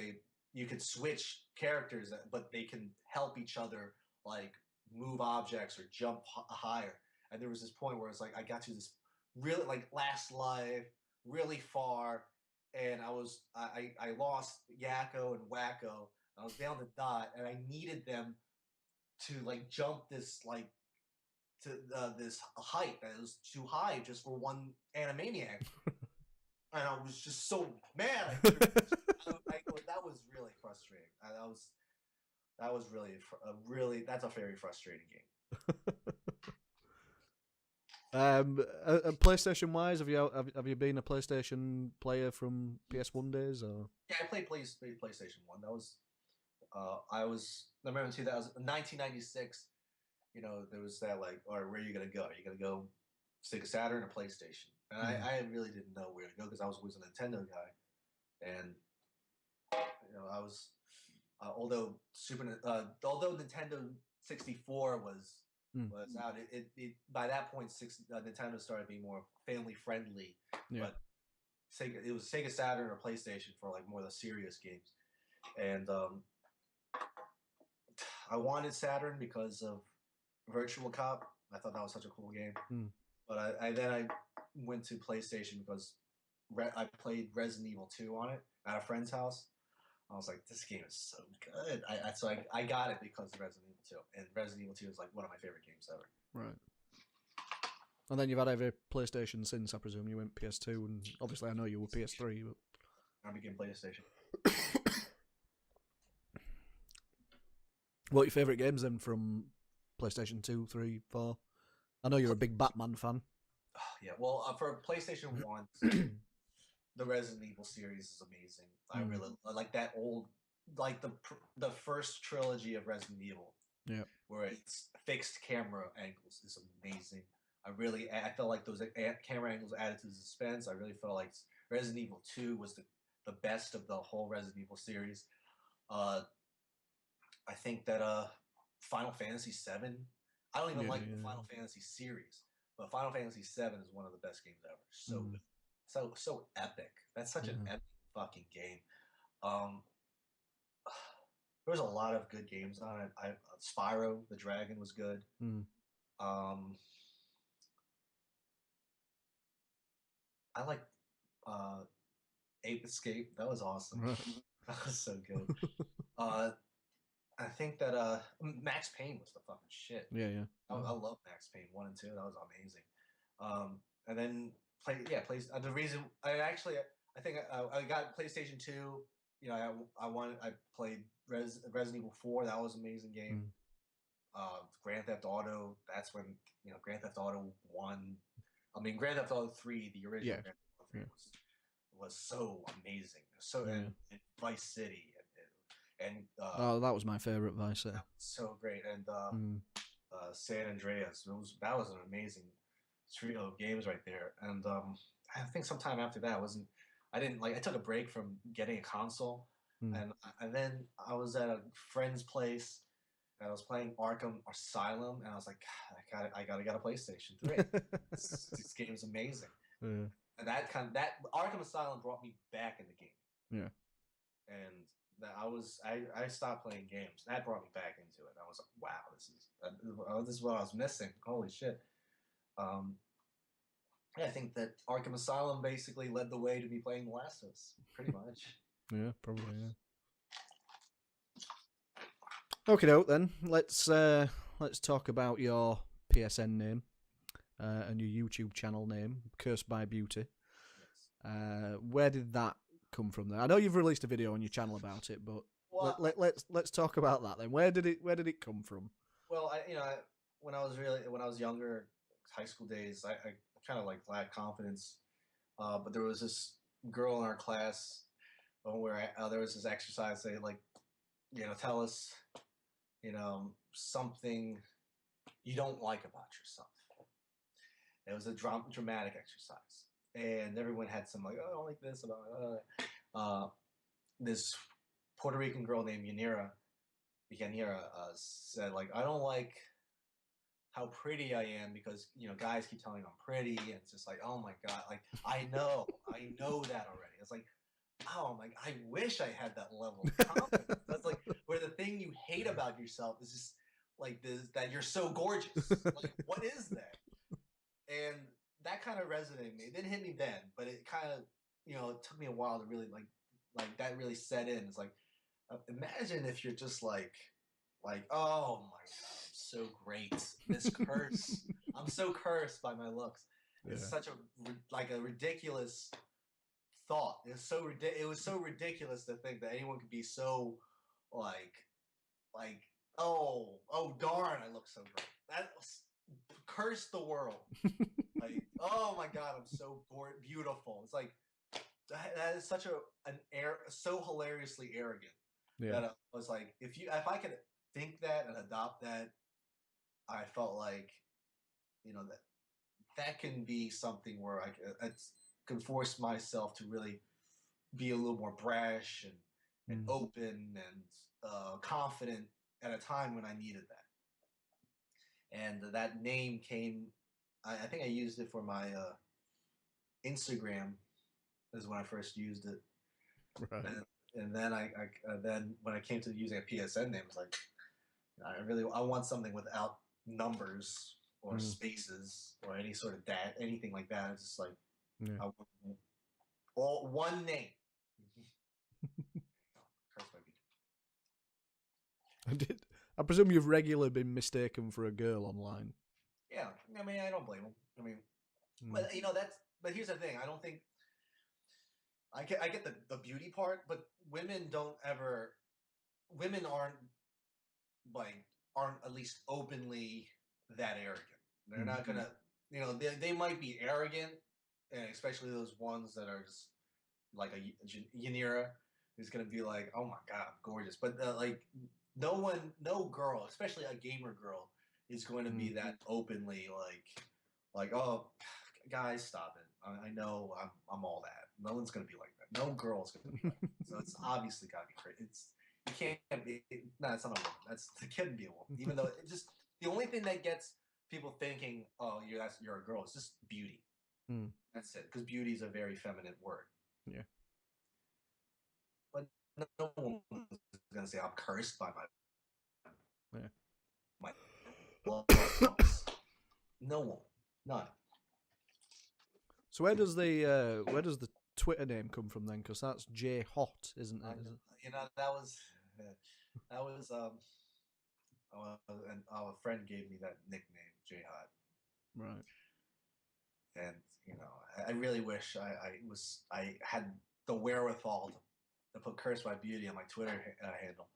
you could switch characters, but they can help each other like move objects or jump higher. And there was this point where it's like I got to this really like last life, really far, and I lost Yakko and Wacko. I was down to Dot, and I needed them to like jump this like to this height that was too high just for one Animaniac. And I was just so mad. That was really frustrating. That was really that's a very frustrating game. PlayStation wise, have you been a PlayStation player from PS1 days or? Yeah, I played PlayStation 1. That was I remember in 1996. You know, there was that like, all right, where are you gonna go? Are you gonna go Sega Saturn or PlayStation? And I really didn't know where to go because I was always a Nintendo guy, and you know I was although Nintendo 64 was out, it by that point Nintendo started being more family friendly, but it was Sega Saturn or PlayStation for like more of the serious games, and I wanted Saturn because of Virtual Cop. I thought that was such a cool game. But I went to PlayStation because I played Resident Evil 2 on it at a friend's house. I was like, this game is so good. So I got it because of Resident Evil 2. And Resident Evil 2 is like one of my favorite games ever. Right. And then you've had every PlayStation since, I presume. You went PS2, and obviously I know you were PS3. But I became PlayStation. What are your favourite games then from PlayStation 2, 3, 4? I know you're a big Batman fan. Yeah, well, for PlayStation 1, the Resident Evil series is amazing. I really like that old, like the first trilogy of Resident Evil. Yeah, where it's fixed camera angles is amazing. I felt like those camera angles added to the suspense. I really felt like Resident Evil 2 was the best of the whole Resident Evil series. I think that Final Fantasy VII. I don't even like the Final Fantasy series, but Final Fantasy VII is one of the best games ever. So good. So epic. That's such an epic fucking game. There was a lot of good games on it. Spyro the Dragon was good. I like Ape Escape. That was awesome. That was so good. I think that Max Payne was the fucking shit. Yeah. I love Max Payne 1 and 2. That was amazing. And then the reason I think I got PlayStation 2. You know, I played Resident Evil 4. That was an amazing game. Grand Theft Auto. That's when Grand Theft Auto 1. I mean, Grand Theft Auto 3, the original Grand Theft Auto 3 was so amazing. So and Vice City. And that was my favorite Vice City. So great, and San Andreas. That was an amazing trio of games right there. And I think sometime after that, I took a break from getting a console, and then I was at a friend's place, and I was playing Arkham Asylum, and I was like, I gotta get a PlayStation 3. This game is amazing. And that Arkham Asylum brought me back in the game. Yeah. And that I stopped playing games. That brought me back into it. I was like, wow, this is what I was missing. Holy shit. Yeah, I think that Arkham Asylum basically led the way to be playing The Last of Us, pretty much. Yeah, probably. Yeah. Okay, doke. Then let's talk about your PSN name and your YouTube channel name, Cursed by Beauty. Yes. Where did that come from? There, I know you've released a video on your channel about it, but Well, let's talk about that then. Where did it come from? Well, when I was younger, high school days, I kind of like lacked confidence. But there was this girl in our class where there was this exercise. They like, tell us, something you don't like about yourself. It was a dramatic exercise, and everyone had some like, oh, I don't like this about this Puerto Rican girl named Yanira said like, I don't like how pretty I am because guys keep telling me I'm pretty, and it's just like, oh my god, like I know that already. It's like, oh my, I wish I had that level of confidence. That's like where the thing you hate about yourself is just like this, that you're so gorgeous. Like, what is that? And that kind of resonated with me. It didn't hit me then, but it kind of, it took me a while to really like that really set in. It's like, imagine if you're just like, oh my god, I'm so great. This curse, I'm so cursed by my looks. It's such a ridiculous thought. It was so ridiculous to think that anyone could be so like, oh darn, I look so great. That curse the world. Like, oh my god, I'm so beautiful. It's like that is such so hilariously arrogant. Yeah. That I was like, if I could think that and adopt that, I felt like, that can be something where I can force myself to really be a little more brash and open and confident at a time when I needed that. And that name came, I think I used it for my Instagram is when I first used it. Right. And then then when I came to using a PSN name, it's like, I want something without numbers or spaces or any sort of anything like that. It's just like, I want one name. I presume you've regularly been mistaken for a girl online. Yeah, I mean, I don't blame them. I mean, but but here's the thing. I don't think I get the beauty part, but women aren't at least openly that arrogant. They're not gonna, they might be arrogant, and especially those ones that are just like a Yanira who's gonna be like, oh my god, I'm gorgeous. But like no girl, especially a gamer girl, is going to be that openly like, oh, guys, stop it. I know I'm all that. No one's gonna be like that. No girl's gonna be like that. So it's obviously gotta be crazy. You can't be. No, it's not a woman. It couldn't be a woman. Even though it just the only thing that gets people thinking, oh, you're a girl, is just beauty. That's it. Because beauty is a very feminine word. Yeah. But no one is gonna say I'm cursed by my no one, none. So where does the Twitter name come from then? Because that's J Hot, isn't it? That was and our friend gave me that nickname, J Hot. Right. And I really wish I had the wherewithal to put "Cursed by Beauty" on my Twitter handle,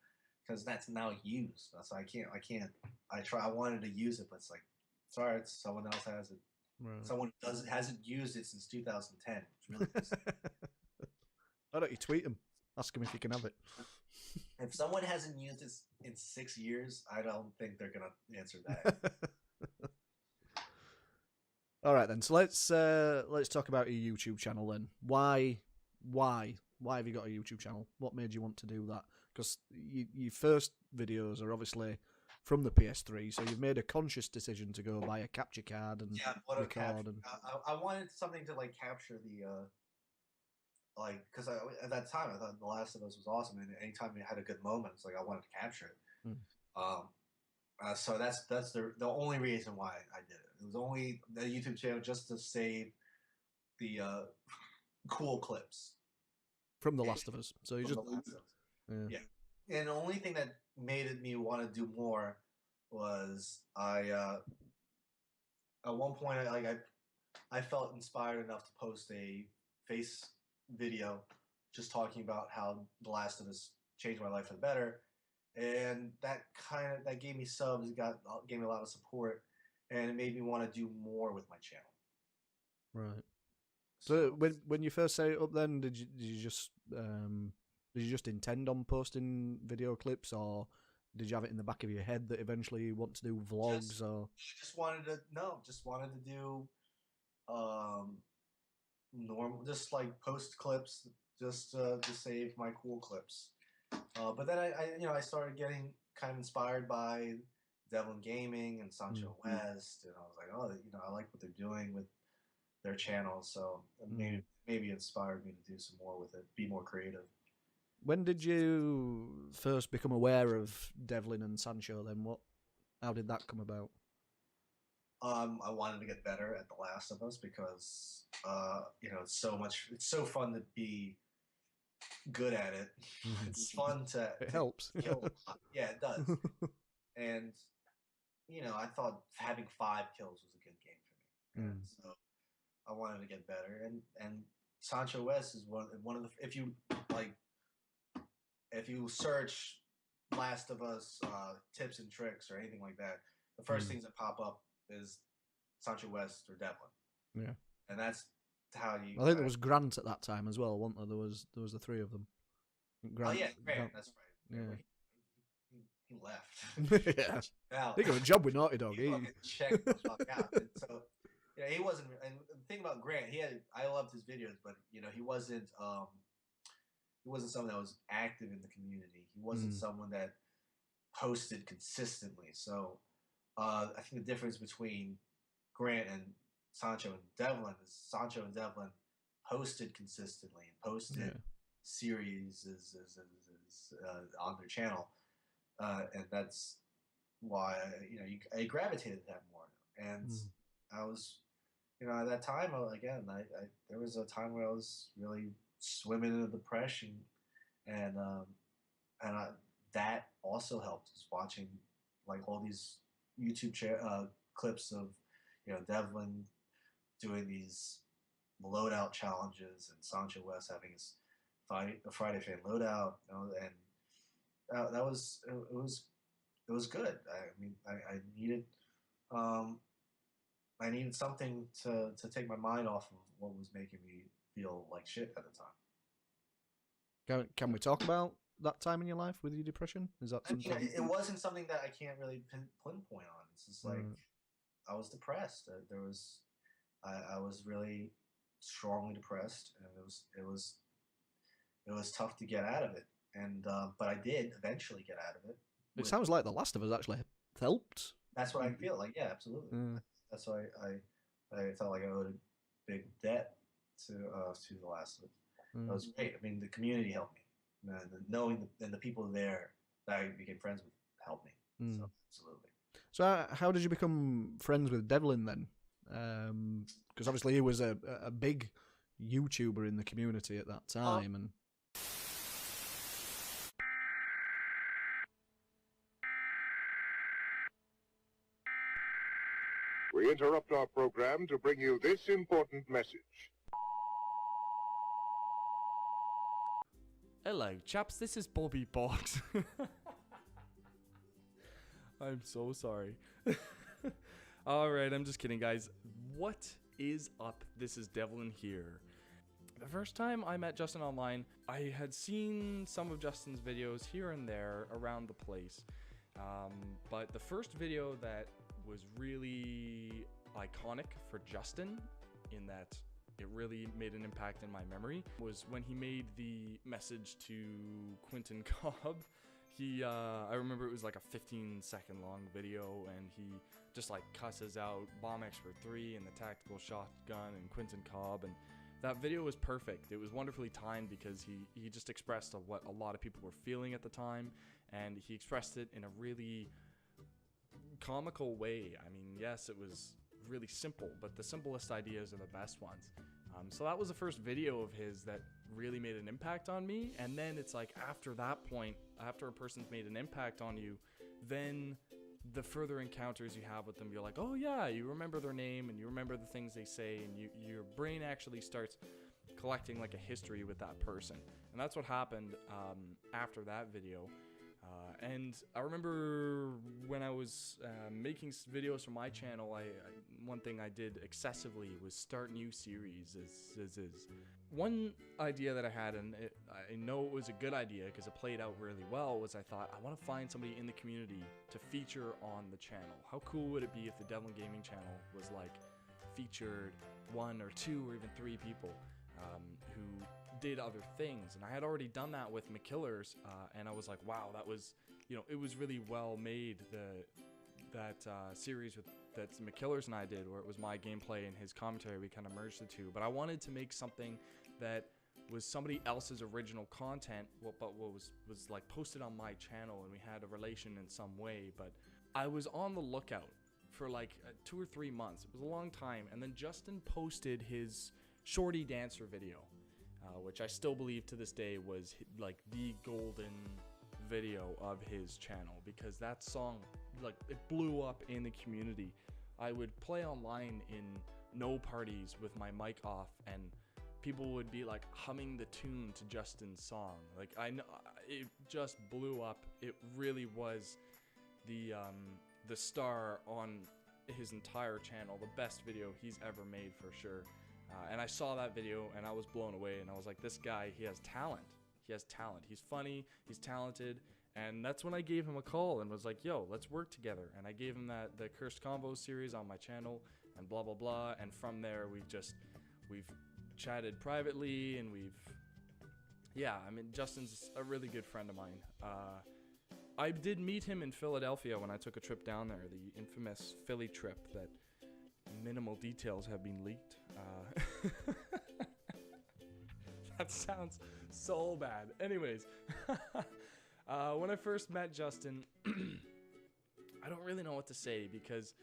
because that's now used. So I can't. I wanted to use it, but it's like, sorry, someone else has it. Right. Someone hasn't used it since 2010. It's really Why don't you tweet him? Ask him if you can have it. If someone hasn't used it in 6 years, I don't think they're gonna answer that. All right then. So let's talk about your YouTube channel then. Why have you got a YouTube channel? What made you want to do that? Because your first videos are obviously from the PS3, so you've made a conscious decision to go buy a capture card and record. I wanted something to like capture like, because at that time I thought The Last of Us was awesome, and anytime we had a good moment, it's like I wanted to capture it. So that's the only reason why I did it. It was only the YouTube channel just to save the cool clips from The Last of Us. So you from just The Last of Us. Yeah. And the only thing that made me want to do more was at one point I felt inspired enough to post a face video just talking about how The Last of Us changed my life for the better, and that gave me subs, gave me a lot of support, and it made me want to do more with my channel. Right. So when you first set it up, then did you just intend on posting video clips, or did you have it in the back of your head that eventually you want to do vlogs? Just wanted to do normal, just like post clips, just to save my cool clips. But then I started getting kind of inspired by Devlin Gaming and Sancho West, and I was like, oh, I like what they're doing with their channel, so maybe inspired me to do some more with it, be more creative. When did you first become aware of Devlin and Sancho? Then how did that come about? I wanted to get better at The Last of Us because it's so fun to be good at it. It's fun to helps. Kill a lot. Yeah, it does. And I thought having 5 kills was a good game for me. And so I wanted to get better. And Sancho West is one of the, if you search Last of Us tips and tricks or anything like that, the first things that pop up is Sancho West or Devlin. Yeah. And that's how you... I think there was Grant at that time as well, wasn't there? There was the 3 of them. Grant, that's right. Yeah. He left. Yeah. Now, he got a job with Naughty Dog. He checked the fuck out. And so, he wasn't... And the thing about Grant, I loved his videos, but, he wasn't someone that was active in the community. He wasn't someone that posted consistently. So, I think the difference between Grant and Sancho and Devlin is Sancho and Devlin posted consistently and posted series on their channel, and that's why I gravitated to that more. And I was, at that time there was a time where I was really swimming in depression, and that also helped, just watching like all these YouTube clips of Devlin doing these loadout challenges and Sancho West having his Friday fan loadout, and that was it was good. I mean, I needed something to take my mind off of what was making me feel like shit at the time. Can we talk about that time in your life with your depression? Is that something? It wasn't something that I can't really pinpoint on. It's just like I was depressed. I was really strongly depressed, and it was tough to get out of it. And but I did eventually get out of it. It sounds like The Last of Us actually helped. That's what I feel like. Yeah, absolutely. That's why I felt like I owed a big debt to The Last of Us. That was great. I mean, the community helped me. Knowing the people there that I became friends with helped me. So absolutely. So how did you become friends with Devlin then? Because obviously he was a big YouTuber in the community at that time, and We interrupt our program to bring you this important message. Hello, chaps. This is Bobbybarks. I'm so sorry. Alright, I'm just kidding, guys. What is up? This is Devlin here. The first time I met Justin online, I had seen some of Justin's videos here and there around the place. But the first video that was really iconic for Justin, in that it really made an impact in my memory, was when he made the message to Quentin Cobb. I remember it was like a 15-second long video, and he just like cusses out Bomb Expert 3 and the tactical shotgun and Quentin Cobb, and that video was perfect. It was wonderfully timed because he just expressed what a lot of people were feeling at the time, and he expressed it in a really comical way. I mean, yes, it was really simple, but the simplest ideas are the best ones. So that was the first video of his that really made an impact on me. And then it's like, after that point, after a person's made an impact on you, then the further encounters you have with them, you're like, oh yeah, you remember their name and you remember the things they say, and your brain actually starts collecting like a history with that person. And that's what happened after that video. And I remember when I was making videos for my channel, one thing I did excessively was start new series. One idea that I had, and I know it was a good idea because it played out really well, was I thought, I want to find somebody in the community to feature on the channel. How cool would it be if the Devlin Gaming channel was like featured 1 or 2 or even 3 people who did other things? And I had already done that with McKillers, and I was like, wow, that was, it was really well made. That series that McKillers and I did, where it was my gameplay and his commentary, we kind of merged the two. But I wanted to make something that was somebody else's original content, but was like posted on my channel, and we had a relation in some way. But I was on the lookout for like 2 or 3 months. It was a long time, and then Justin posted his Shorty Dancer video, which I still believe to this day was like the golden video of his channel, because that song, like, it blew up in the community. I would play online in no parties with my mic off, and people would be like humming the tune to Justin's song. Like, I know it just blew up. It really was the star on his entire channel, the best video he's ever made for sure. And I saw that video and I was blown away, and I was like, this guy, he has talent. He has talent. He's funny, he's talented. And that's when I gave him a call and was like, yo, let's work together. And I gave him the Cursed Combos series on my channel and blah, blah, blah. And from there, we've chatted privately, and Justin's a really good friend of mine. I did meet him in Philadelphia when I took a trip down there, the infamous Philly trip that minimal details have been leaked. That sounds so bad. Anyways, when I first met Justin, I don't really know what to say, because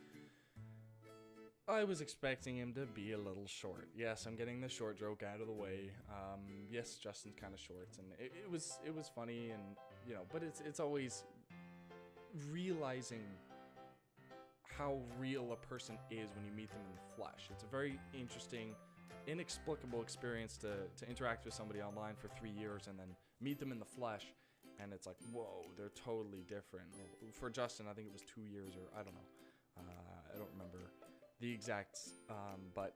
I was expecting him to be a little short. Yes, I'm getting the short joke out of the way. Yes, Justin's kind of short, and it was funny, and but it's always realizing how real a person is when you meet them in the flesh. It's a very interesting, inexplicable experience to interact with somebody online for 3 years and then meet them in the flesh, and it's like, whoa, they're totally different. For Justin, I think it was 2 years, or I don't know. I don't remember the exact, but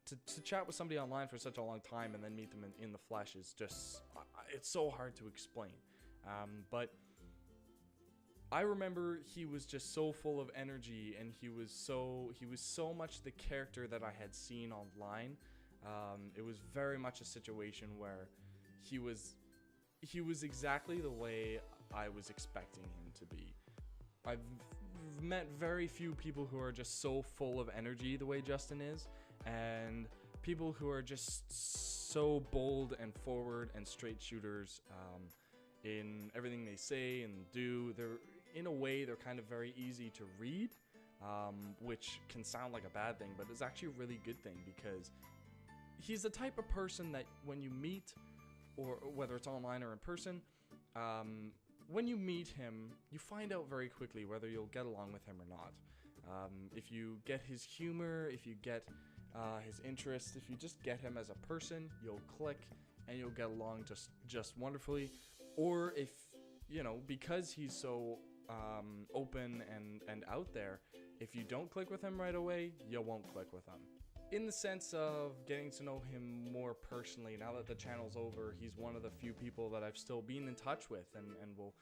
to chat with somebody online for such a long time and then meet them in the flesh is just, it's so hard to explain. But I remember he was just so full of energy, and he was so much the character that I had seen online. It was very much a situation where he was exactly the way I was expecting him to be. I've met very few people who are just so full of energy the way Justin is, and people who are just so bold and forward and straight shooters in everything they say and do. In a way, they're kind of very easy to read, which can sound like a bad thing, but it's actually a really good thing, because he's the type of person that when you meet, or whether it's online or in person, when you meet him, you find out very quickly whether you'll get along with him or not. If you get his humor, if you get his interests, if you just get him as a person, you'll click and you'll get along just wonderfully. Or if, because he's so open and out there, if you don't click with him right away, you won't click with him. In the sense of getting to know him more personally, now that the channel's over, he's one of the few people that I've still been in touch with and will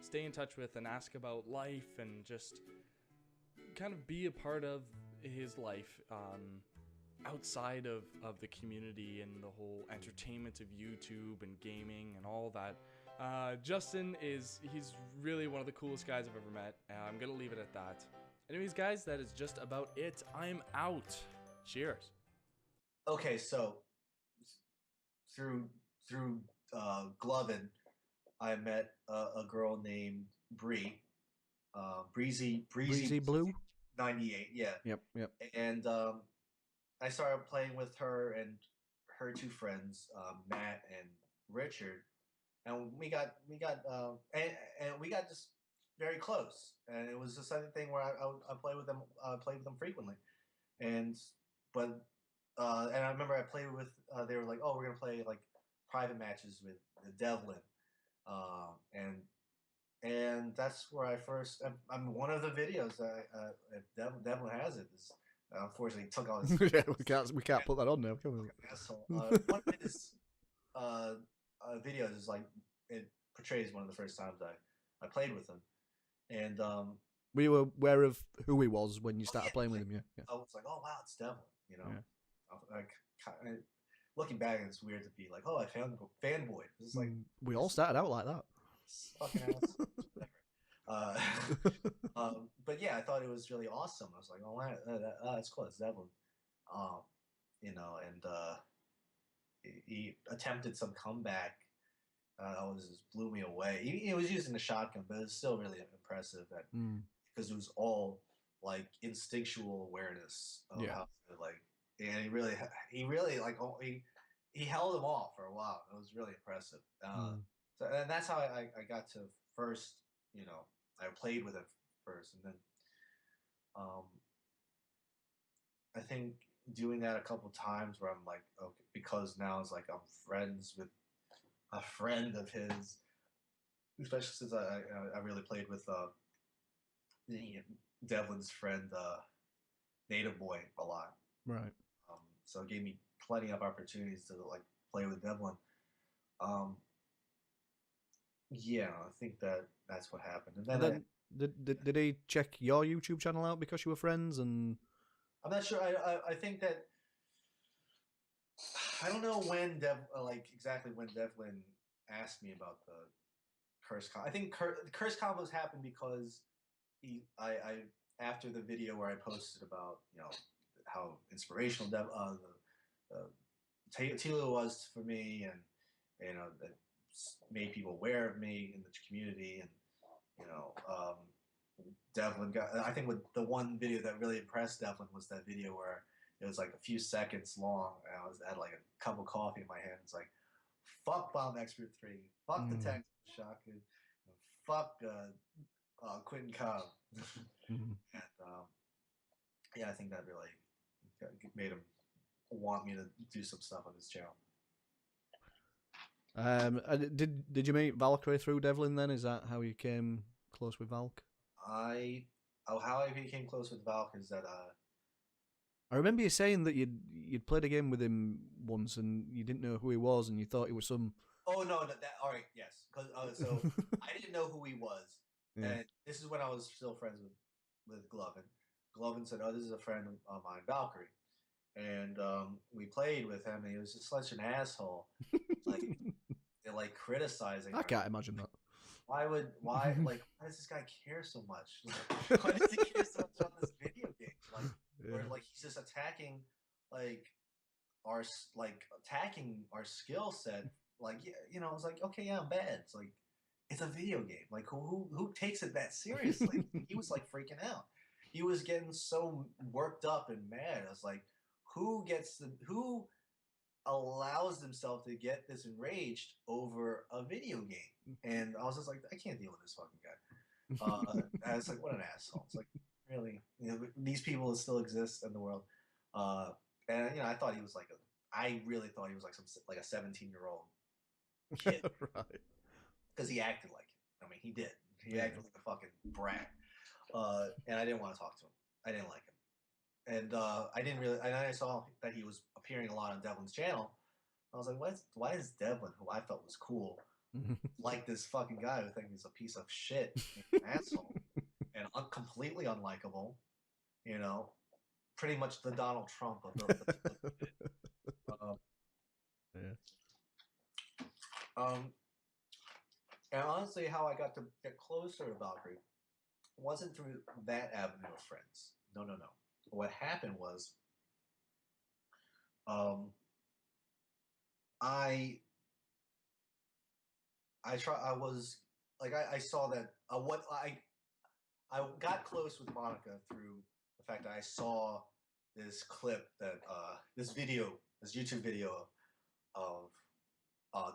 stay in touch with and ask about life and just kind of be a part of his life outside of the community and the whole entertainment of YouTube and gaming and all that. Justin he's really one of the coolest guys I've ever met. I'm gonna leave it at that. Anyways, guys, that is just about it. I'm out. Cheers. Okay, so through Glovin, I met a girl named Bree, Breezy Blue. 98, yeah. Yep. And I started playing with her and her two friends, Matt and Richard, and we got just very close. And it was the same thing where I play with them, frequently. And I remember I played with. They were like, "Oh, we're gonna play like private matches with Devlin," and that's where I first. I'm one of the videos that Devlin has it. Unfortunately, took all his. Yeah, we can't put that on now, can we? Asshole. One of his videos is like it portrays one of the first times I played with him, and were you aware of who he was when you started playing with him? Yeah. I was like, oh wow, it's Devlin. Yeah. Like looking back, it's weird to be like, oh, I found fanboy. It's like we all started out like that. Fucking ass. But yeah, I thought it was really awesome. I was like, oh, that's cool. It's Devlin. He attempted some comeback. Just blew me away. He was using the shotgun, but it was still really impressive because it was all like instinctual awareness of how to like, and he really like he held him off for a while. It was really impressive. So and that's how I got to first. I played with it first, and then I think doing that a couple times where I'm like, okay, because now it's like I'm friends with a friend of his, especially since I really played with Devlin's friend Native Boy a lot, right? So it gave me plenty of opportunities to like play with Devlin. Yeah, I think that's what happened. And then did he check your YouTube channel out because you were friends? And I'm not sure. I think that I don't know when exactly when Devlin asked me about the curse combo. I think the curse combos happened because I after the video where I posted about how inspirational TLOU was for me, and that made people aware of me in the community, and Devlin got. I think with the one video that really impressed Devlin was that video where it was like a few seconds long, and I had like a cup of coffee in my hand. It's like, fuck Bomb Expert 3, fuck the Tactical Shotgun, fuck Quentin Cobb, and yeah, I think that really made him want me to do some stuff on his channel. Did you meet Valkyrie through Devlin then? Is that how you came close with Valk? How I became close with Valk is that I remember you saying that you'd played a game with him once and you didn't know who he was and you thought he was some. Oh no, all right, yes, because so I didn't know who he was, and this is when I was still friends with Glovin. Glovin said, "Oh, this is a friend of mine, Valkyrie," and we played with him, and he was just such an asshole, like criticizing. I can't imagine that. Why does this guy care so much? Why does he care so much about this video game? Where he's just attacking our skill set. I was like, okay, yeah, I'm bad. It's like it's a video game. Like who takes it that seriously? He was like freaking out. He was getting so worked up and mad. I was like, who allows themselves to get this enraged over a video game? And I was just like, I can't deal with this fucking guy. I was like, what an asshole. It's like, really, these people still exist in the world. And I thought he was I really thought he was like a 17-year-old kid, right? Because he acted like it. I mean, he did. He acted like a fucking brat. And I didn't want to talk to him. I didn't like him. And I didn't really. And I saw that he was appearing a lot on Devlin's channel. I was like, why is Devlin, who I felt was cool, like this fucking guy who thinks he's a piece of shit, an asshole, and completely unlikable? Pretty much the Donald Trump of the and honestly, how I got to get closer to Valkyrie wasn't through that avenue of friends. No. What happened was, I saw that I got close with Monica through the fact that I saw this clip that this YouTube video of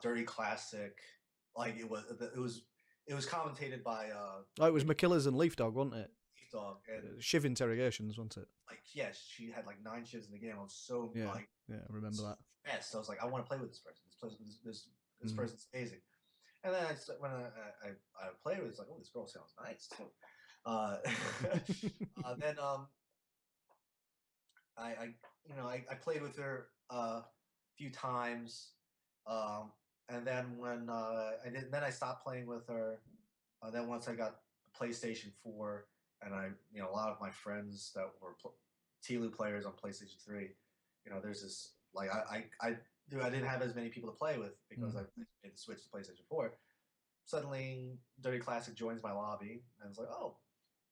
Dirty Classic, like it was commentated by Oh, it was McKillers and Leaf Dog, wasn't it? Leaf Dog, and Shiv interrogations, wasn't it? like yes, she had like 9 shivs in the game. I was so Yeah, like yeah, I remember that. yes, so I was like, I want to play with this person. This Mm. person's amazing. And then when I played with it, it's like, oh, this girl sounds nice too. Then I played with her a few times, and then when I stopped playing with her. Then once I got the PlayStation 4, and a lot of my friends that were TLOU players on PlayStation 3, there's this like I didn't have as many people to play with because I made the switch to PlayStation 4. Suddenly, Dirty Classic joins my lobby, and it's like, oh,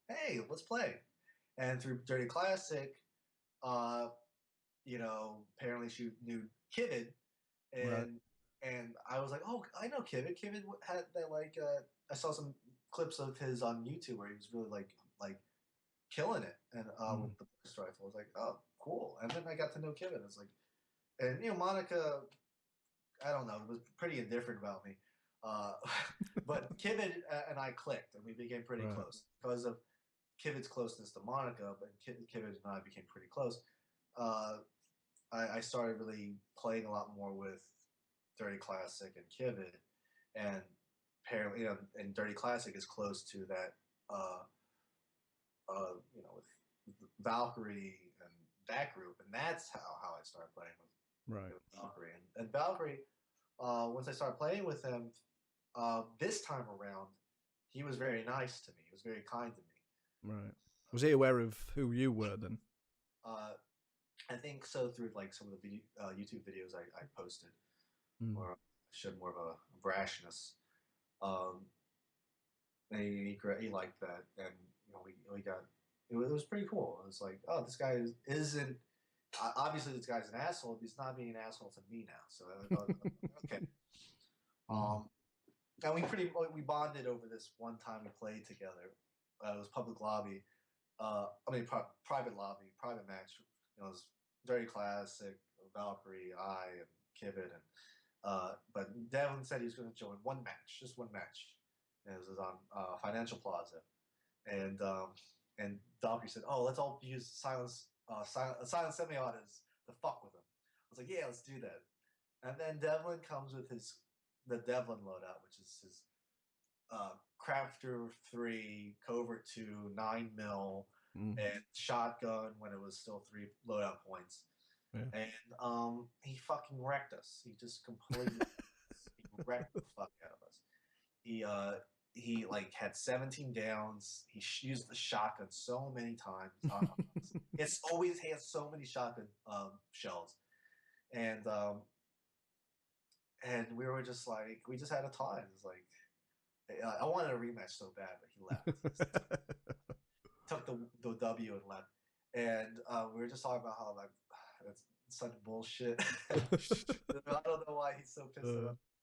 hey, let's play. And through Dirty Classic, apparently she knew Kivid, and I was like, oh, I know Kivid. Kivid had that I saw some clips of his on YouTube where he was really like killing it, and with the burst rifle, I was like, oh, cool. And then I got to know Kivid. I was like, and Monica, I don't know, was pretty indifferent about me. But Kivid and I clicked, and we became pretty close because of Kivid's closeness to Monica. But Kivid and I became pretty close. I started really playing a lot more with Dirty Classic and Kivid, and apparently, and Dirty Classic is close to that, with Valkyrie and that group, and that's how I started playing with Valkyrie. And Valkyrie, once I started playing with him, this time around, he was very nice to me. He was very kind to me. Right. Was he aware of who you were then? I think so through like some of the YouTube videos I posted, or showed more of a brashness. And he liked that, and we got it was pretty cool. It was like, oh, this guy isn't obviously this guy's an asshole. But he's not being an asshole to me now. So okay. And we bonded over this one time we played together. It was public lobby. Private lobby, private match. It was Dirty Classic, Valkyrie, and Kivid, and but Devlin said he was going to join one match, just one match. And it was on Financial Plaza, and Valkyrie said, "Oh, let's all use silent semi-autos to fuck with him." I was like, "Yeah, let's do that." And then Devlin comes with the Devlin loadout, which is his Crafter 3, Covert 2, 9mm, and shotgun when it was still 3 loadout points. Yeah. And he fucking wrecked us. He just completely wrecked the fuck out of us. He like had 17 downs. He used the shotgun so many times. It's always has so many shotgun shells, and we were just like, we just had a time. It's like I wanted a rematch so bad, but he left. Took the W and left, and we were just talking about how like that's such bullshit. I don't know why he's so pissed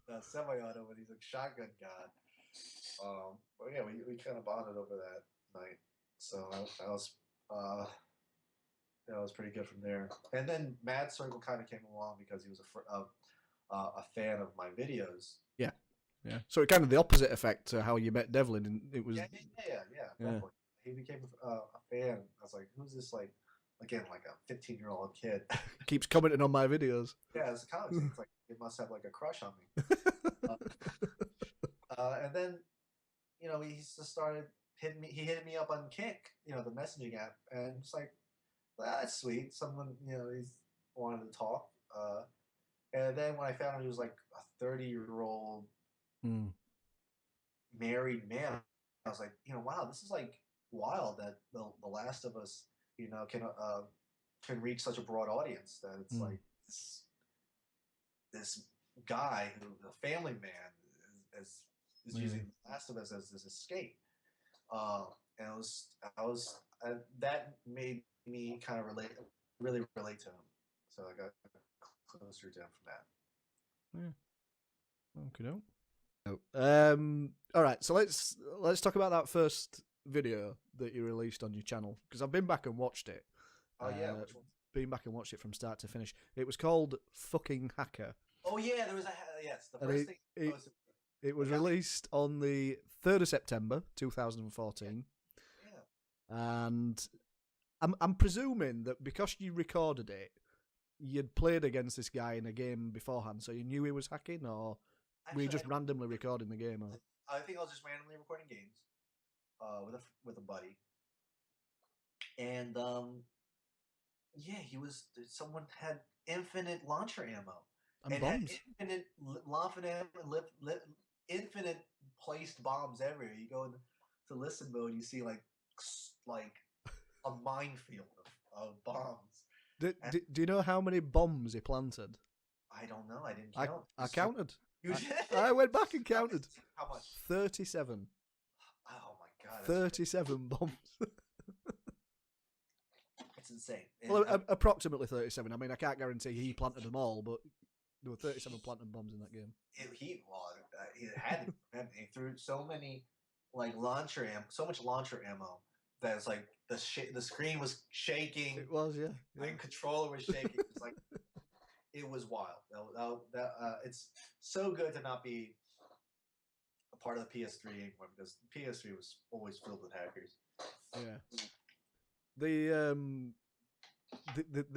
about semi-auto when he's a shotgun god. But yeah, we kind of bonded over that night, so that was pretty good from there. And then Mad Circle kind of came along because he was a fan of my videos. Yeah. Yeah. So it kind of the opposite effect to how you met Devlin, and it was. Yeah, definitely. He became a fan. I was like, who's this? Like, again, like a 15-year-old kid. Keeps commenting on my videos. Yeah, it's a comment. It's like he must have like a crush on me. And then, he just started hitting me. He hit me up on Kik, the messaging app, and it's like, well, that's sweet. Someone, he's wanted to talk. And then when I found out he was like a 30-year-old married man, I was like, wow, this is like wild that the Last of Us, can reach such a broad audience. That it's like this guy who, a family man, is using The Last of Us as this escape. And that made me kind of really relate to him. So I got closer to him from that. Okay, no. All right, so let's talk about that first video that you released on your channel, because I've been back and watched it. Oh yeah, which one? Been back and watched it from start to finish. It was called "Fucking Hacker." Oh yeah, there was a yes. The And first thing I posted. it was Yeah. released on the 3rd of September 2014, Yeah. and I'm presuming that because you recorded it, you'd played against this guy in a game beforehand, so you knew he was hacking, or were you Actually, just randomly recording the game? Or? I think I was just randomly recording games, with a buddy, and yeah, someone had infinite launcher ammo And had bombs. infinite launcher ammo, infinite placed bombs everywhere. You go into listen mode, you see like a minefield of bombs. Do you know how many bombs he planted? I don't know. I didn't count. I counted. You did? I went back and counted. How much? 37. Oh my god! 37 bombs. It's insane. Well, approximately 37. I mean, I can't guarantee he planted them all, but there were 37 planted bombs in that game. He had to. He threw so many launcher ammo, so much launcher ammo that it's like the screen was shaking. It was, yeah. My controller was shaking. It's like it was wild. It's so good to not be a part of the PS3 anymore, because the PS3 was always filled with hackers. Yeah. The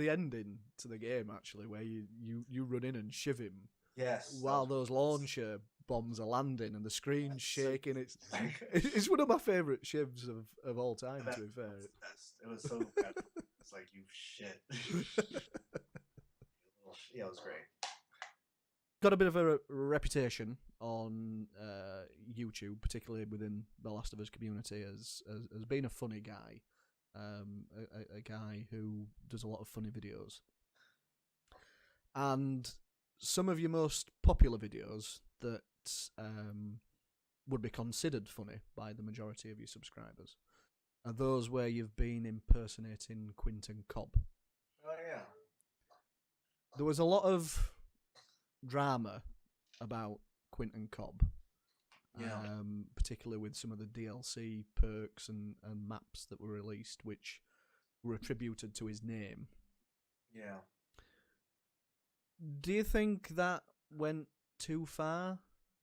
ending to the game, actually, where you run in and shiv him. Yes. While those launcher bombs are landing and the screen's shaking. It's one of my favourite shivs of all time, to be fair. It was so bad. It's like, you shit. Yeah, it was great. Got a bit of a reputation on YouTube, particularly within the Last of Us community, as being a funny guy. A guy who does a lot of funny videos. And some of your most popular videos that would be considered funny by the majority of your subscribers are those where you've been impersonating Quinton Cobb. Oh, yeah. There was a lot of drama about Quinton Cobb. Yeah. Particularly with some of the DLC perks and maps that were released, which were attributed to his name. Yeah. Do you think that went too far?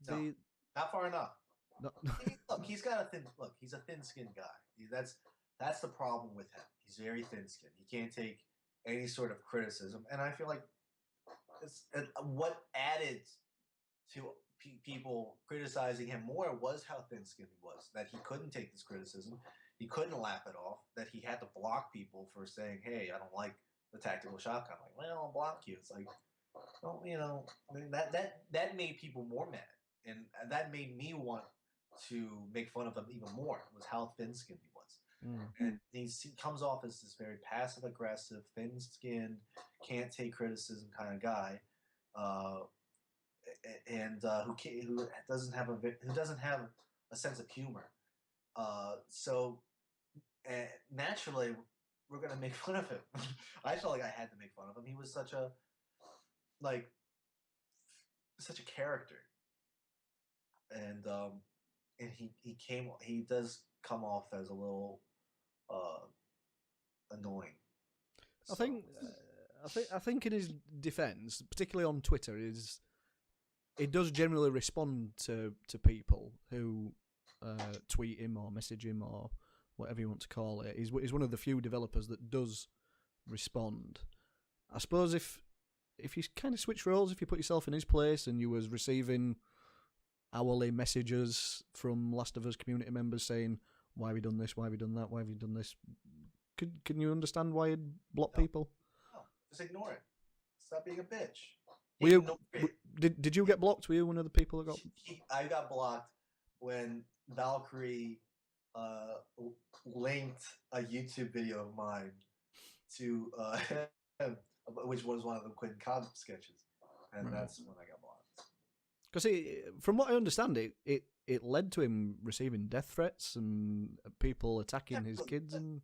No, not far enough. No. He's a thin-skinned guy. That's the problem with him. He's very thin-skinned. He can't take any sort of criticism, and I feel like what added to people criticizing him more was how thin-skinned he was. That he couldn't take this criticism, he couldn't laugh it off. That he had to block people for saying, "Hey, I don't like the tactical shotgun." Like, well, I'll block you. It's like, well, I mean, that made people more mad, and that made me want to make fun of him even more. Was how thin-skinned he was. And he comes off as this very passive-aggressive, thin-skinned, can't take criticism kind of guy, and who doesn't have a sense of humor. So naturally, we're gonna make fun of him. I felt like I had to make fun of him. He was such a character, and he does come off as a little annoying. I think in his defence, particularly on Twitter, he does generally respond to people who tweet him or message him or whatever you want to call it. He's one of the few developers that does respond. I suppose if you kind of switch roles, if you put yourself in his place and you was receiving hourly messages from Last of Us community members saying, "Why have you done this? Why have you done that? Why have you done this?" Can you understand why he'd block people? No, just ignore it. Stop being a bitch. Did you get blocked? Were you one of the people that got? I got blocked when Valkyrie linked a YouTube video of mine to which was one of the Quentin Cobb sketches, and that's when I got blocked. Because from what I understand, it led to him receiving death threats and people attacking his kids. And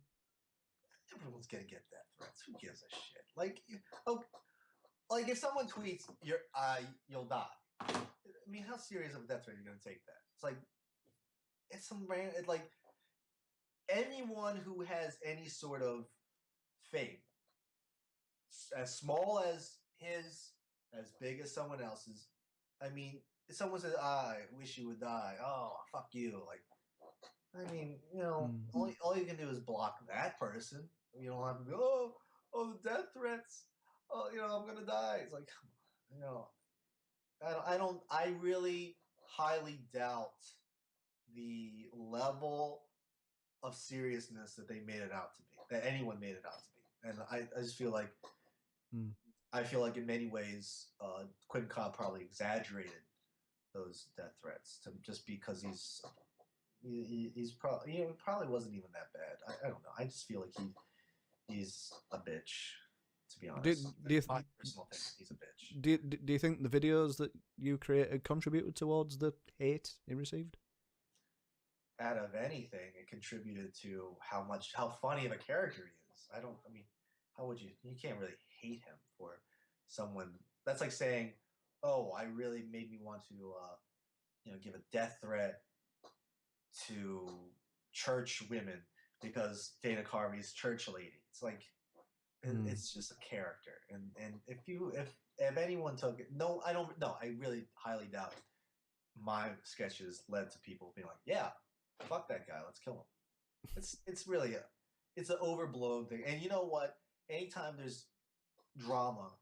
everyone's gonna get death threats. Who gives a shit? like if someone tweets you'll die. I mean, how serious of a death threat are you gonna take that? It's like it's some random. It's like anyone who has any sort of fame, as small as his, as big as someone else's. I mean, if someone says, "I wish you would die," oh fuck you. Like, I mean, all you can do is block that person. You don't have to go, oh, the death threats. Oh, I'm gonna die. It's like, I really highly doubt the level of seriousness that they made it out to be, that anyone made it out to be. And I just feel like, in many ways, Quentin Cobb probably exaggerated those death threats just because he's probably probably wasn't even that bad. I don't know. I just feel like he's a bitch. To be honest, my personal thing, he's a bitch. Do you think the videos that you created contributed towards the hate he received? Out of anything, it contributed to how funny of a character he is. How would you can't really hate him for someone that's like saying, oh, I really made me want to give a death threat to church women because Dana Carvey's church lady. It's like it's just a character, and if anyone took it, I really highly doubt it. My sketches led to people being like, yeah, fuck that guy, let's kill him. It's really it's an overblown thing. And you know what? Anytime there's drama,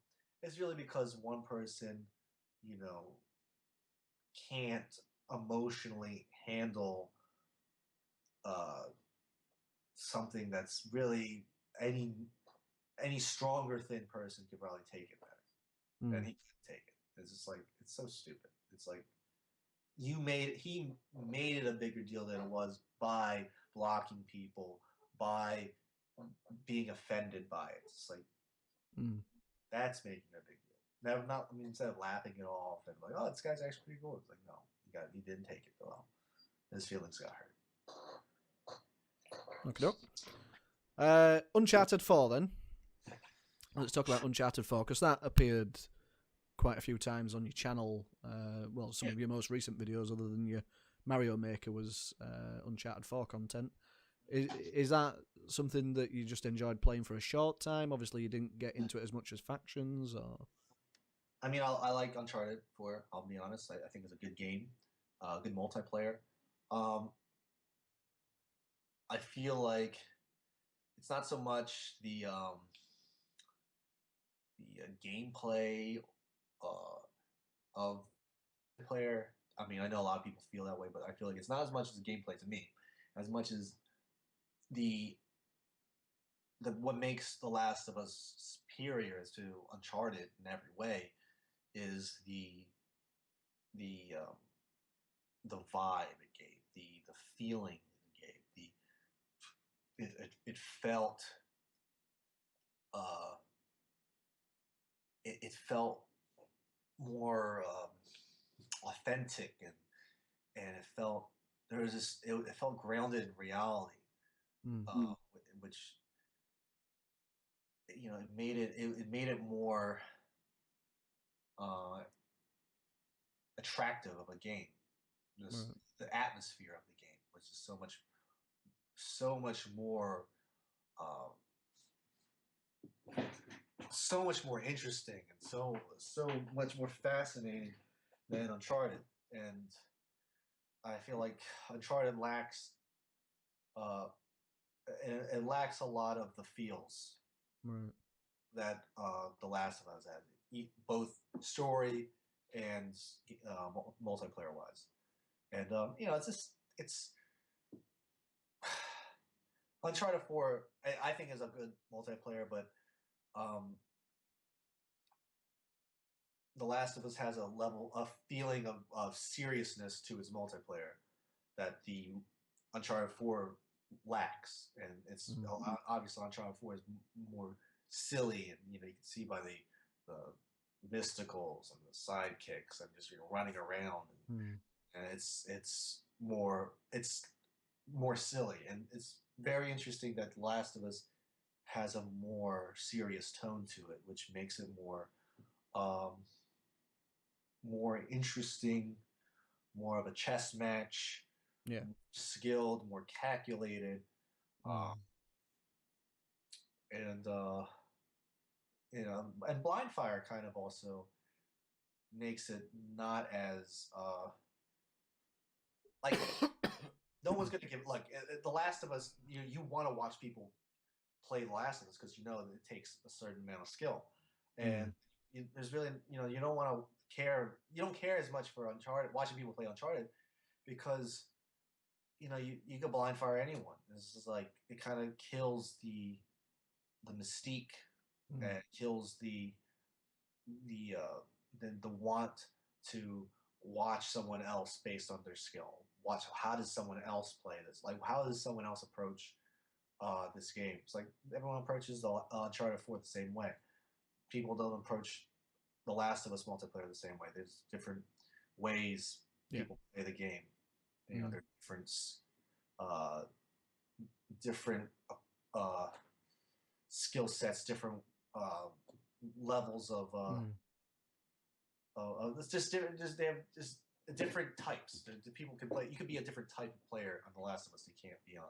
it's really because one person, can't emotionally handle something that's really any stronger thin person could probably take it better than he can take it. It's just like it's so stupid. It's like he made it a bigger deal than it was by blocking people, by being offended by it. It's like that's making a big deal. Instead of laughing it off and like, oh, this guy's actually pretty cool. It's like, no, he didn't take it well. His feelings got hurt. Okay. Uncharted 4 then. Let's talk about Uncharted 4 because that appeared quite a few times on your channel. Some of your most recent videos, other than your Mario Maker, was Uncharted 4 content. Is that something that you just enjoyed playing for a short time? Obviously, you didn't get into it as much as Factions, or. I mean, I like Uncharted 4. I'll be honest. I think it's a good game, good multiplayer. I feel like it's not so much the gameplay of the player. I mean, I know a lot of people feel that way, but I feel like it's not as much as the gameplay to me, as much as the what makes The Last of Us superior to Uncharted in every way is the vibe it gave, the feeling it gave, it felt it felt more authentic and it felt it felt grounded in reality, which it made it more attractive of a game. Just the atmosphere of the game was just so much more interesting and so much more fascinating than Uncharted. And I feel like Uncharted lacks it lacks a lot of the feels that The Last of Us has, both story and multiplayer wise. And it's Uncharted 4 I think is a good multiplayer, but The Last of Us has a feeling of seriousness to its multiplayer that the Uncharted 4 lacks, and it's obviously Uncharted 4 is more silly, and you can see by the mysticals and the sidekicks and just running around, and it's more silly, and it's very interesting that The Last of Us has a more serious tone to it, which makes it more more interesting, more of a chess match, Yeah. skilled, more calculated, and and blind fire kind of also makes it not as like no one's gonna give like The Last of Us. You want to watch people play The Last of Us because you know that it takes a certain amount of skill, and there's really you don't want to care. You don't care as much for Uncharted, watching people play Uncharted, because you can blind fire anyone. This is like it kind of kills the mystique, and kills the want to watch someone else based on their skill. Watch how does someone else play this? Like how does someone else approach this game? It's like everyone approaches the Uncharted 4 the same way. People don't approach The Last of Us multiplayer the same way. There's different ways people play the game. There are different skill sets, different levels of it's just different. They have just different types. The people can play. You could be a different type of player on The Last of Us. You can't be on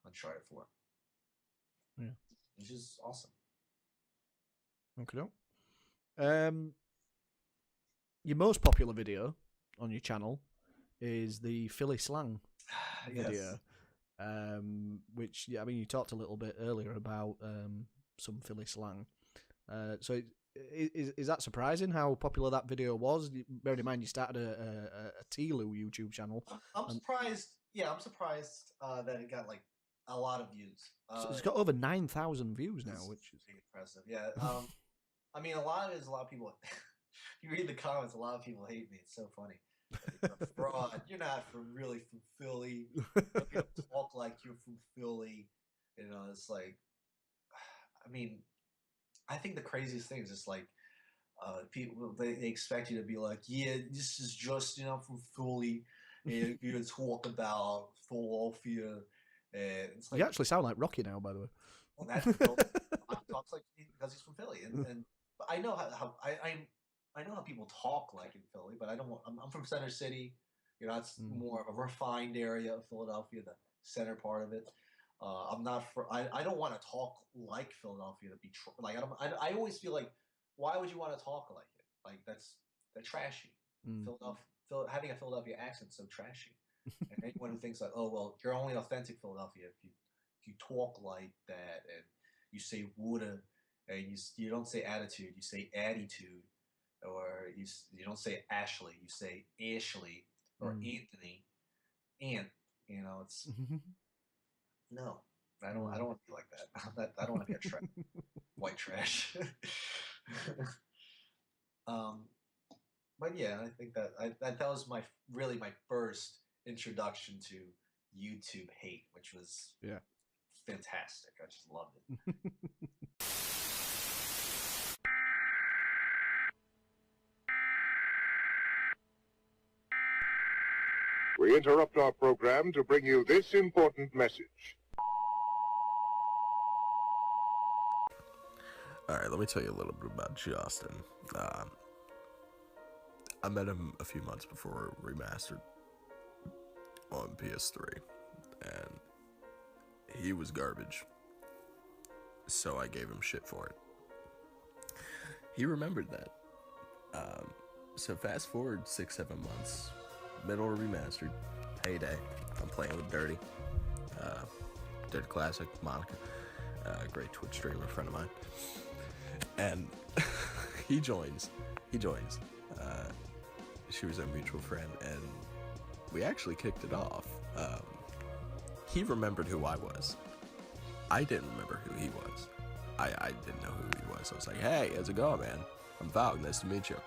Uncharted 4. Yeah, which is awesome. Okay. Your most popular video on your channel is the Philly slang video, which you talked a little bit earlier about some Philly slang. So is that surprising how popular that video was? Bearing in mind you started a TLOU YouTube channel. I'm surprised. Yeah, I'm surprised that it got like a lot of views. So it's got over 9,000 views now, which is impressive. Yeah. I mean, a lot of people. You read the comments, a lot of people hate me. It's so funny. You're a fraud. You're not really from Philly. You don't talk like you're from Philly. It's like, I mean, I think the craziest thing is just like, people they expect you to be like, yeah, this is just I'm from Philly, and you talk about Philadelphia, and it's like you actually sound like Rocky now, by the way. Well, that's talks like because he's from Philly, and but I know how I know how people talk like in Philly, but I don't. I'm from Center City. It's more of a refined area of Philadelphia, the center part of it. I'm not. I don't want to talk like Philadelphia to be like. I always feel like, why would you want to talk like it? Like they're trashy. Philadelphia, having a Philadelphia accent is so trashy. And anyone who thinks like, oh well, you're only authentic Philadelphia if you talk like that and you say woulda and you don't say attitude, you say attitude. Or you don't say Ashley, you say Ashley or Anthony, it's no, I don't want to be like that. I don't want to be a white trash. But yeah, I think that was my first introduction to YouTube hate, which was fantastic. I just loved it. We interrupt our program to bring you this important message. Alright, let me tell you a little bit about Justin. I met him a few months before Remastered on PS3, and he was garbage, so I gave him shit for it. He remembered that. So fast forward 6-7 months, middle of Remastered, payday, I'm playing with Dirty Classic, Monica, a great Twitch streamer friend of mine, and he joins, she was a mutual friend, and we actually kicked it off. He remembered who I was. I didn't remember who he was. I didn't know who he was. I was like, hey, how's it going, man? I'm Valk, nice to meet you.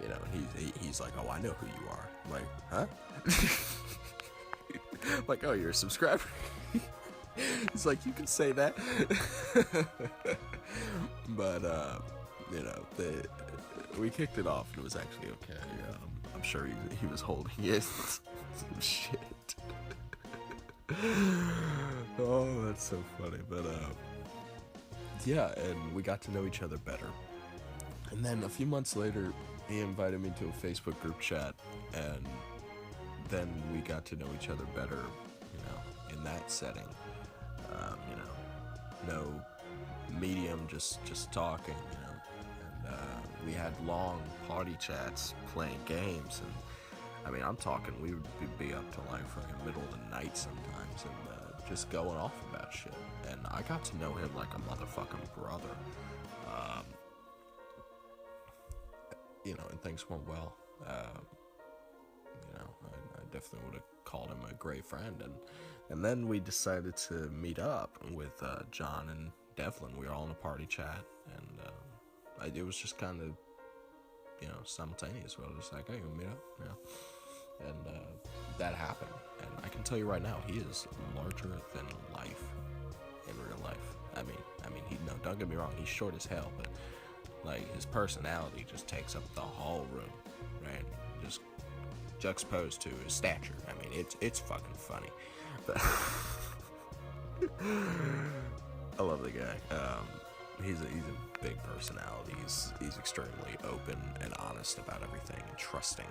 And he's like, oh, I know who you are. I'm like, huh? I'm like, oh, you're a subscriber? He's like, you can say that. But, we kicked it off, and it was actually okay. I'm sure he was holding it. Some shit. Oh, that's so funny. But, yeah, and we got to know each other better. And then a few months later, he invited me to a Facebook group chat, and then we got to know each other better, you know, in that setting. You know, no medium, just talking, you know. And we had long party chats playing games, and I mean, I'm talking, we would be up to like fucking middle of the night sometimes, and just going off about shit. And I got to know him like a motherfucking brother. You know, and things went well. You know, I definitely would have called him a great friend. And then we decided to meet up with John and Devlin. We were all in a party chat, and it was just kind of, you know, simultaneous. We were just like, hey, we'll meet up, you know. And that happened. And I can tell you right now, he is larger than life in real life. I mean, he, no, don't get me wrong, he's short as hell, but like his personality just takes up the whole room, right? Just juxtaposed to his stature. I mean, it's fucking funny. But I love the guy. He's a big personality. He's extremely open and honest about everything and trusting.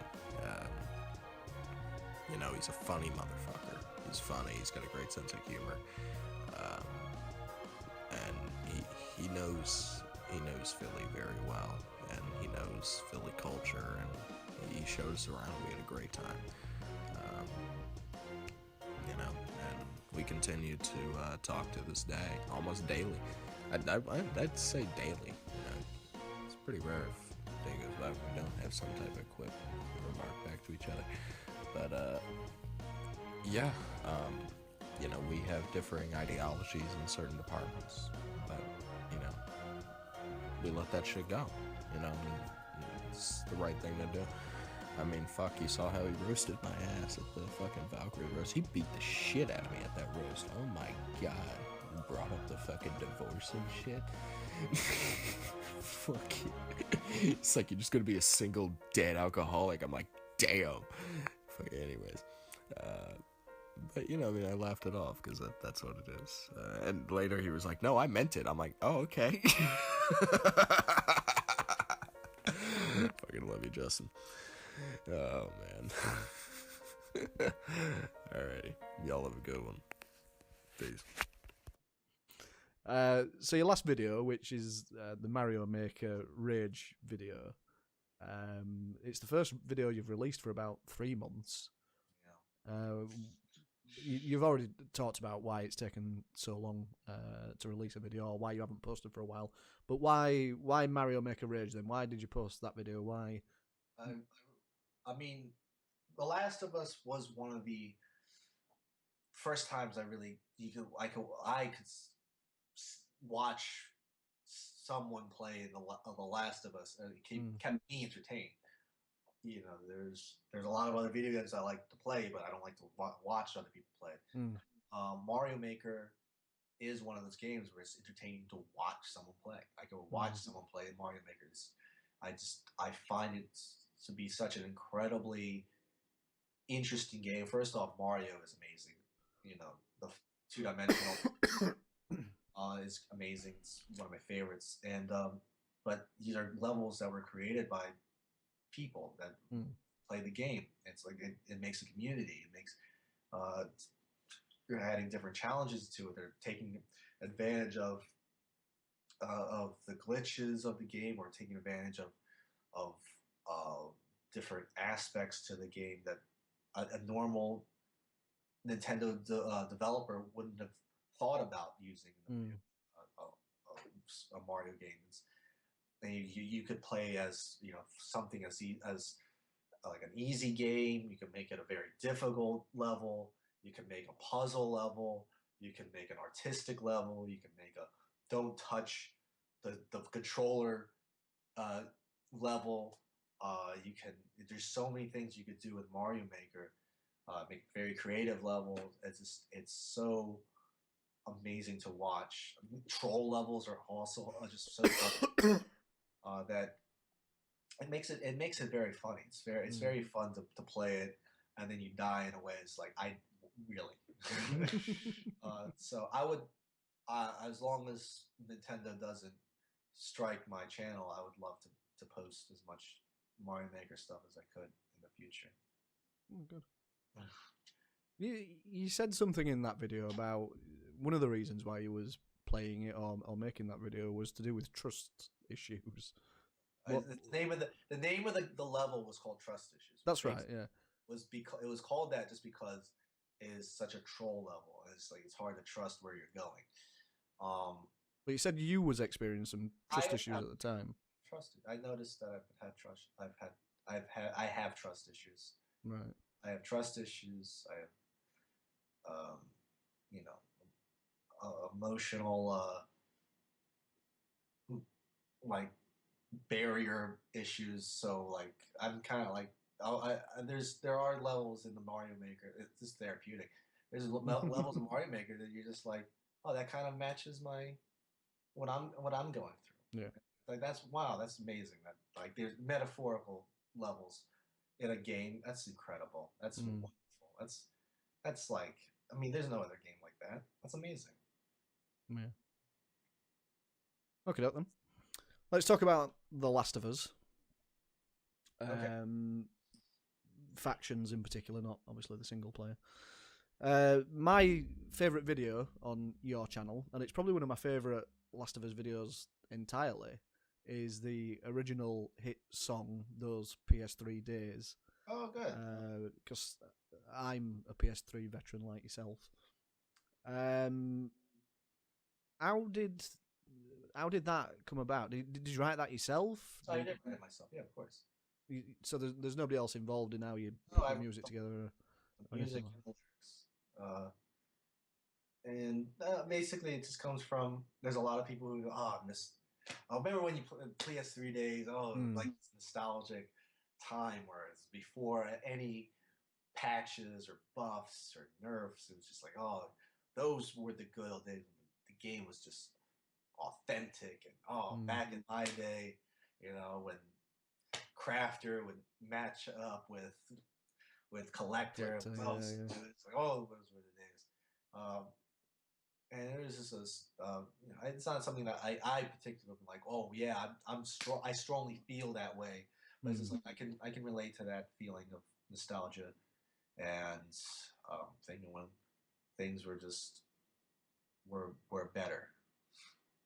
You know, he's a funny motherfucker. He's funny. He's got a great sense of humor, and he knows Philly very well, and he knows Philly culture, and he showed us around. We had a great time, you know, and we continue to talk to this day, almost daily. I'd say daily. You know, it's pretty rare if a day goes by we don't have some type of quip remark back to each other. But yeah, you know, we have differing ideologies in certain departments, but you know, we let that shit go. You know, I mean, it's the right thing to do. I mean, fuck, you saw how he roasted my ass at the fucking Valkyrie roast. He beat the shit out of me at that roast. Oh my god. Brought up the fucking divorce and shit. Fuck you. It's like you're just gonna be a single dead alcoholic. I'm like, damn. Fuck, anyways. But you know, I mean, I laughed it off because that's what it is. And later he was like, no, I meant it. I'm like, oh, okay. Fucking love you, Justin. Oh, man. Alrighty. Y'all have a good one. Peace. So your last video, which is the Mario Maker Rage video, it's the first video you've released for about 3 months. Yeah. You've already talked about why it's taken so long to release a video, or why you haven't posted for a while. But why Mario Maker Rage then? Why did you post that video? Why? I mean, The Last of Us was one of the first times I could watch someone play The Last of Us, and it kept me entertained. You know, there's a lot of other video games I like to play, but I don't like to watch other people play. Mario Maker is one of those games where it's entertaining to watch someone play. I go watch someone play Mario Maker. I find it to be such an incredibly interesting game. First off, Mario is amazing. You know, the two-dimensional is amazing. It's one of my favorites. And but these are levels that were created by people that play the game. It's like it makes a community. It makes you're adding different challenges to it. They're taking advantage of the glitches of the game, or taking advantage of different aspects to the game that a normal Nintendo developer wouldn't have thought about using a Mario game. And you could play as, you know, something as like an easy game. You can make it a very difficult level. You can make a puzzle level. You can make an artistic level. You can make a don't touch the controller level. There's so many things you could do with Mario Maker. Make very creative levels. It's so amazing to watch. Troll levels are also just so fun, that it makes it very funny. It's very fun to play it, and then you die in a way. It's like, I really. So I would, as long as Nintendo doesn't strike my channel, I would love to to post as much Mario Maker stuff as I could in the future. Oh, good. You said something in that video about one of the reasons why you was playing it or making that video was to do with trust issues. The name of the level was called Trust Issues. That's right. Yeah. Was because it was called that just because it is such a troll level. It's like it's hard to trust where you're going. But you said you was experiencing some trust issues at the time. Trusted. I noticed that I've had trust. I have trust issues. Right. I have trust issues. I have, emotional, like barrier issues. So like I'm kind of like there are levels in the Mario Maker. It's just therapeutic. There's levels in Mario Maker that you're just like, oh, that kind of matches what I'm going through. Yeah. Like that's amazing. That like there's metaphorical levels in a game. That's incredible. That's wonderful. That's like, I mean, there's no other game like that. That's amazing. Yeah. Okay, then. Let's talk about The Last of Us. Okay. Factions in particular, not obviously the single player. My favourite video on your channel, and it's probably one of my favourite Last of Us videos entirely, is the original hit song, Those PS3 Days. Oh, good. Because I'm a PS3 veteran like yourself. How did that come about? Did you write that yourself? I did write it myself. Yeah, of course. So there's nobody else involved in how you No, put the music together? Music and lyrics. And basically it just comes from, there's a lot of people who go, I remember when you play PS3 days, like this nostalgic time where it's before any patches or buffs or nerfs. It was just like, oh, those were the good old days. The game was just authentic and back in my day, when Crafter would match up with Collector. It's like, oh, those were the days. And it was just it's not something that I particularly like. Oh yeah, I'm strong. I strongly feel that way. But it's just like I can relate to that feeling of nostalgia, and thinking when things were better.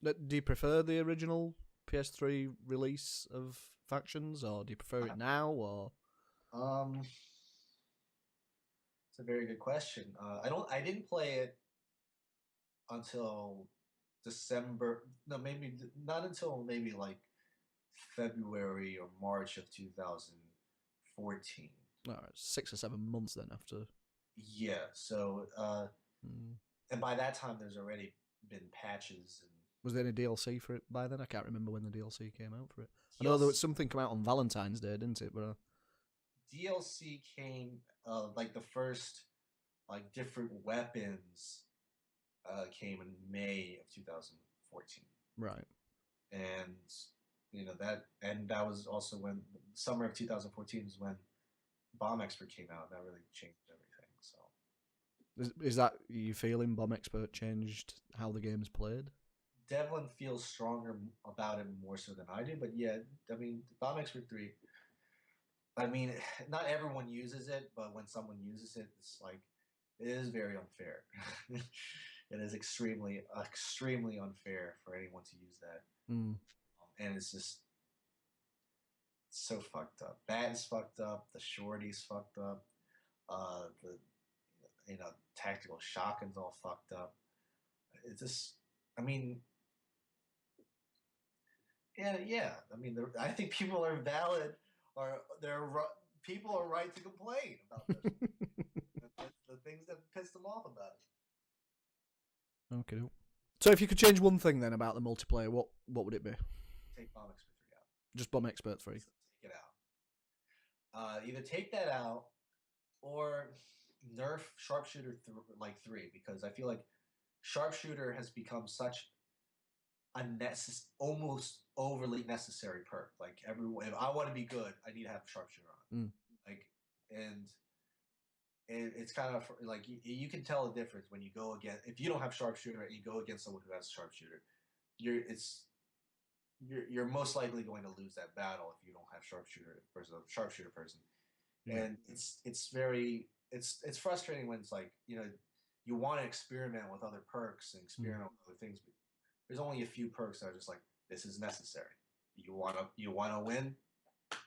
Do you prefer the original PS3 release of Factions, or do you prefer it now? Or it's a very good question. I didn't play it until December. No, maybe not until maybe like February or March of 2014. No, 6 or 7 months then after. Yeah. So, and by that time, there's already been patches. And was there any DLC for it by then? I can't remember when the DLC came out for it. I know there was something come out on Valentine's Day, didn't it? But DLC came like the first like different weapons came in May of 2014. Right. And that was also when summer of 2014 is when Bomb Expert came out. That really changed everything. So is that you feeling Bomb Expert changed how the game's played? Devlin feels stronger about it more so than I do, but yeah, I mean, Bomb Expert 3, I mean, not everyone uses it, but when someone uses it, it's like, it is very unfair. It is extremely, extremely unfair for anyone to use that. And it's just so fucked up. Bat's fucked up. The Shorty's fucked up. The tactical shotgun's all fucked up. It's just, I mean, yeah. I mean, I think people are valid, or people are right to complain about this. the things that piss them off about it. Okay. So if you could change one thing then about the multiplayer, what would it be? Take Bomb Expert 3 out. Just Bomb Expert 3. Take it out. Either take that out or nerf Sharpshooter 3, because I feel like Sharpshooter has become such a almost overly necessary perk. Like if I want to be good, I need to have Sharpshooter on. And it's kind of like you can tell the difference when you go against, if you don't have Sharpshooter and you go against someone who has Sharpshooter, you're most likely going to lose that battle if you don't have sharpshooter person. Yeah. And it's frustrating when it's like, you want to experiment with other perks and experiment with other things, but there's only a few perks that are just like, this is necessary. You wanna win,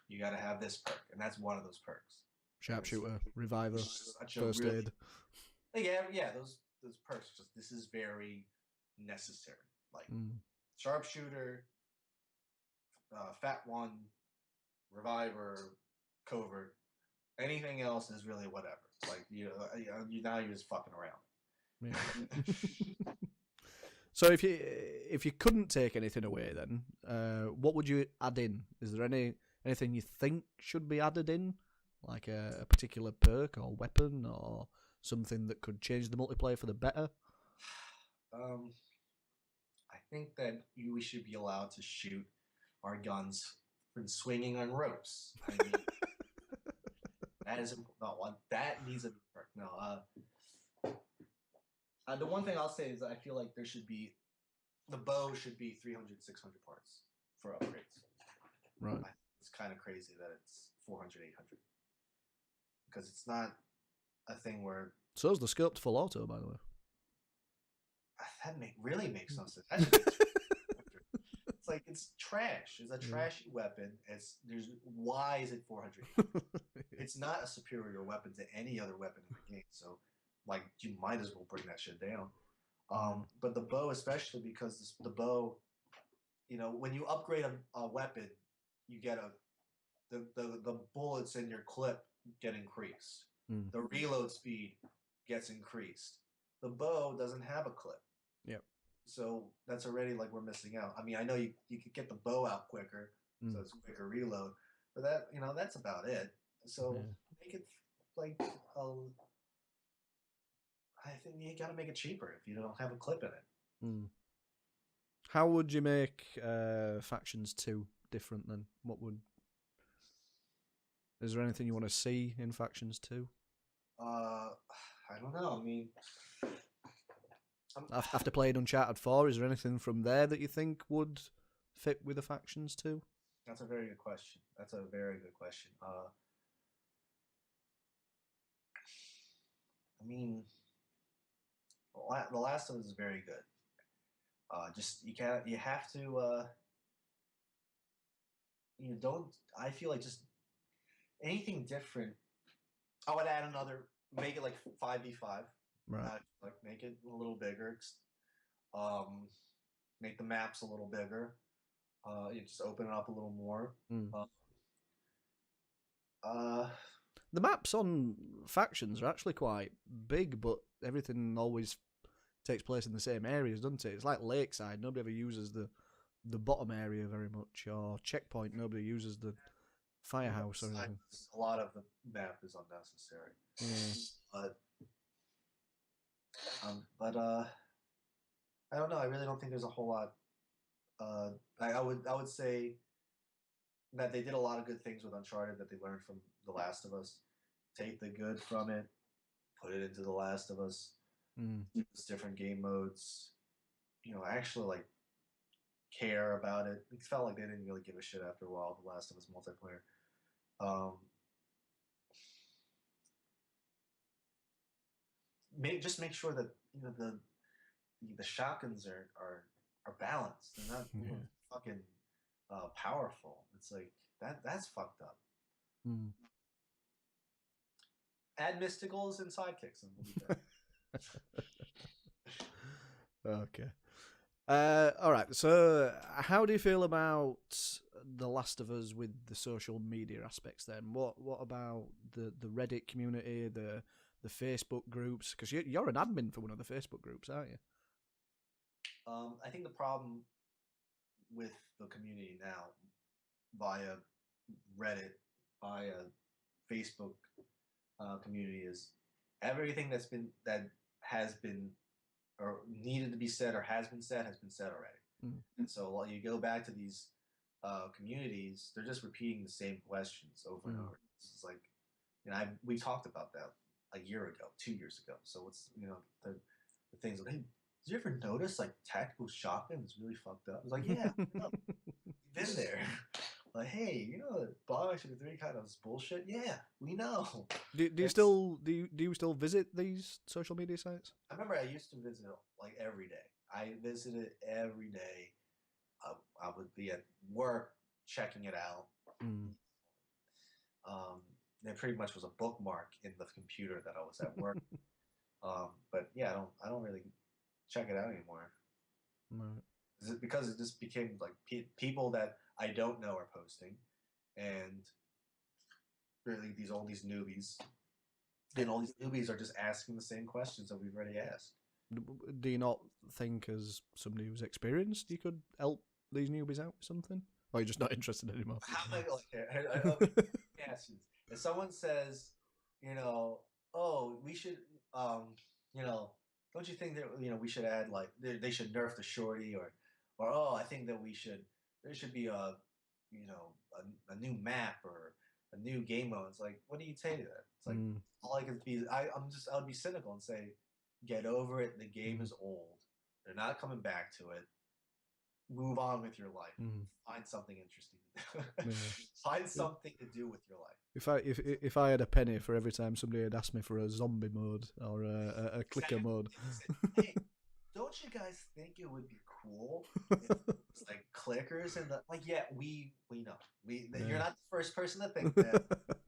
you gotta have this perk, and that's one of those perks. Sharpshooter, reviver, first aid. Yeah, those perks. Just this is very necessary. Like sharpshooter, fat one, reviver, covert. Anything else is really whatever. It's like now you're just fucking around. Yeah. So if you couldn't take anything away, then what would you add in? Is there anything you think should be added in, like a particular perk or weapon or something that could change the multiplayer for the better? I think that we should be allowed to shoot our guns from swinging on ropes. I mean, that is not one that needs a perk. No. The one thing I'll say is that I feel like the bow should be 300, 600 parts for upgrades. Right. It's kind of crazy that it's 400, 800. Because it's not a thing where... So's the scope to full auto, by the way. That really makes no sense. That should be it's like, it's trash. It's a trashy weapon. Why is it 400? It's not a superior weapon to any other weapon in the game. So, like, you might as well bring that shit down. But the bow, especially because the bow, when you upgrade a weapon, you get the bullets in your clip get increased. The reload speed gets increased. The bow doesn't have a clip. Yep. So that's already like we're missing out. I mean, I know you could get the bow out quicker, so it's quicker reload, but that's about it. So make it like I think you got to make it cheaper if you don't have a clip in it. How would you make Factions 2 different then? Is there anything you want to see in Factions 2? I don't know. I mean, after playing Uncharted 4, is there anything from there that you think would fit with the Factions 2? That's a very good question. I mean, The Last of Us is very good. You have to I feel like just anything different. I would add make it like 5v5. Right. Like make it a little bigger. Make the maps a little bigger. You just open it up a little more. The maps on Factions are actually quite big, but everything always takes place in the same areas, doesn't it? It's like Lakeside. Nobody ever uses the bottom area very much, or Checkpoint. Nobody uses the firehouse or anything. A lot of the map is unnecessary. But I don't know. I really don't think there's a whole lot. I would say that they did a lot of good things with Uncharted that they learned from The Last of Us. Take the good from it, put it into The Last of Us. Use different game modes. Actually like care about it. It felt like they didn't really give a shit after a while. The Last of Us multiplayer. Just make sure that the shotguns are balanced. They're not fucking powerful. It's like that's fucked up. Add mysticals and sidekicks, and we'll be good. Okay. All right. So, how do you feel about The Last of Us with the social media aspects? Then, what about the Reddit community, the Facebook groups? Because you're an admin for one of the Facebook groups, aren't you? I think the problem with the community now, via Reddit, via Facebook community, is everything that has been or needed to be said or has been said already. And so while you go back to these communities, they're just repeating the same questions over and over. It's like, we talked about that a year ago, 2 years ago. So what's the things like, hey, you ever notice like tactical shotgun is really fucked up? I was like, yeah, no, we've been there. Like, hey, you know, Bobbybarks Reviews 3 kind of bullshit. Yeah, we know. Do you still visit these social media sites? I remember I used to visit like every day. I visited every day. I would be at work checking it out. It pretty much was a bookmark in the computer that I was at work. But yeah, I don't really check it out anymore. Right. Is it because it just became like people that I don't know are posting, and really all these newbies, and all these newbies are just asking the same questions that we've already asked. Do you not think, as somebody who's experienced, you could help these newbies out with something? Or you're just not interested anymore? How am I like, yes. If someone says, you know, oh, we should, you know, don't you think that, you know, we should add like they should nerf the shorty, or oh, I think that there should be a, you know, a new map or a new game mode. It's like, what do you say to that? It's like all I could be. I would be cynical and say, get over it. The game is old. They're not coming back to it. Move on with your life. Find something interesting to do. Find something to do with your life. If I had a penny for every time somebody had asked me for a zombie mode or a clicker mode. Hey, don't you guys think it would be cool if it's like clickers and like, yeah, we know. You're not the first person to think that.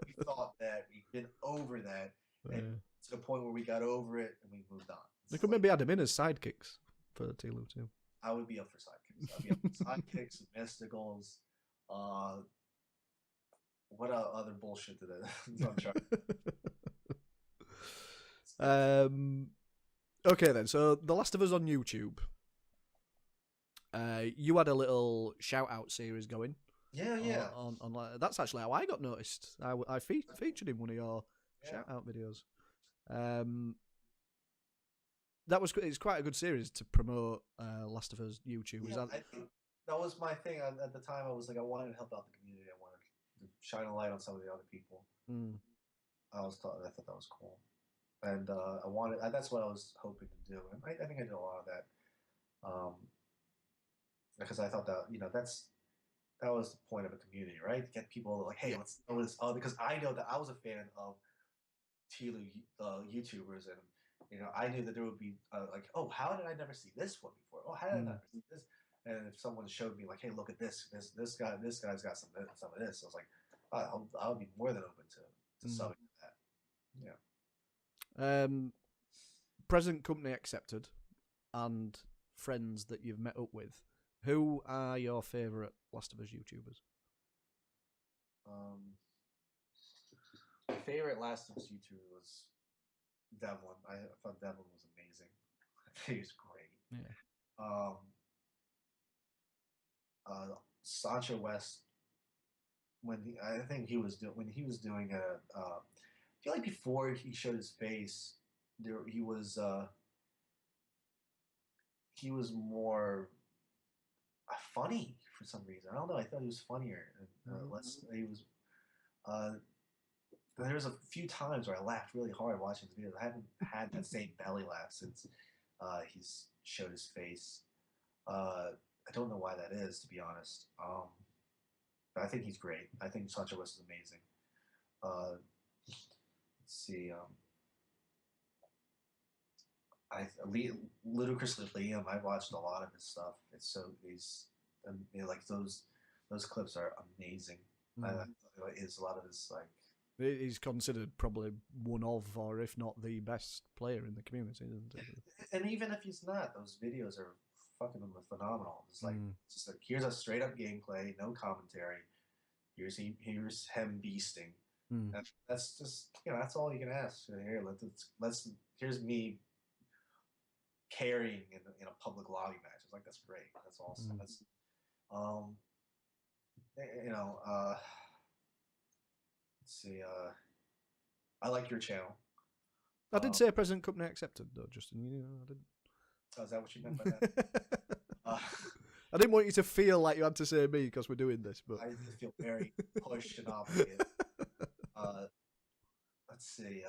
We thought that. We've been over that. And to the point where we got over it and we moved on. They could maybe add them in as sidekicks for TLOU too. I would be up for sidekicks. I'd be up for sidekicks, mysticals. What other bullshit did I Okay then, so The Last of Us on YouTube. You had a little shout out series going. Yeah. On that's actually how I got noticed. I featured in one of your shout out videos. It's quite a good series to promote Last of Us YouTube. Yeah, I think that was my thing at the time. I was like, I wanted to help out the community. I wanted to shine a light on some of the other people. I thought that was cool, and that's what I was hoping to do. And I think I did a lot of that, because I thought that, you know, that was the point of a community, right? To get people like, hey, let's know this other, because I know that I was a fan of TLOU YouTubers, and you know, I knew that there would be like, oh, how did I never see this one before? Oh, how did I never see this? And if someone showed me like, hey, look at this guy's got some of this, I was like, I'll be more than open to subbing to that. Yeah. Present company accepted, and friends that you've met up with. Who are your favourite Last of Us YouTubers? My favorite Last of Us YouTuber was Devlin. I thought Devlin was amazing. I think he was great. Yeah. Sancho West, when he was doing a, I feel like before he showed his face, he was more funny for some reason. I don't know. I thought he was funnier and less. He was. There was a few times where I laughed really hard watching his videos. I haven't had that same belly laugh since he's showed his face. I don't know why that is, to be honest. But I think he's great. I think Sancho West is amazing. Let's see. Ludicrously Liam, I watched a lot of his stuff. Like those clips are amazing. Is a lot of his like. He's considered probably one of, or if not the best player in the community, isn't it? And even if he's not, those videos are fucking phenomenal. It's like, it's just like, here's a straight up gameplay, no commentary. Here's him beasting. That's just, you know, that's all you can ask. Here, here's me carrying in a public lobby match. It's like, that's great. That's awesome. That's you know, let's see. I like your channel. I did say present company accepted, though, Justin. You know, I didn't. Oh, is that what you meant by that? I didn't want you to feel like you had to say me because we're doing this, but I just feel very pushed and obligated. Let's see.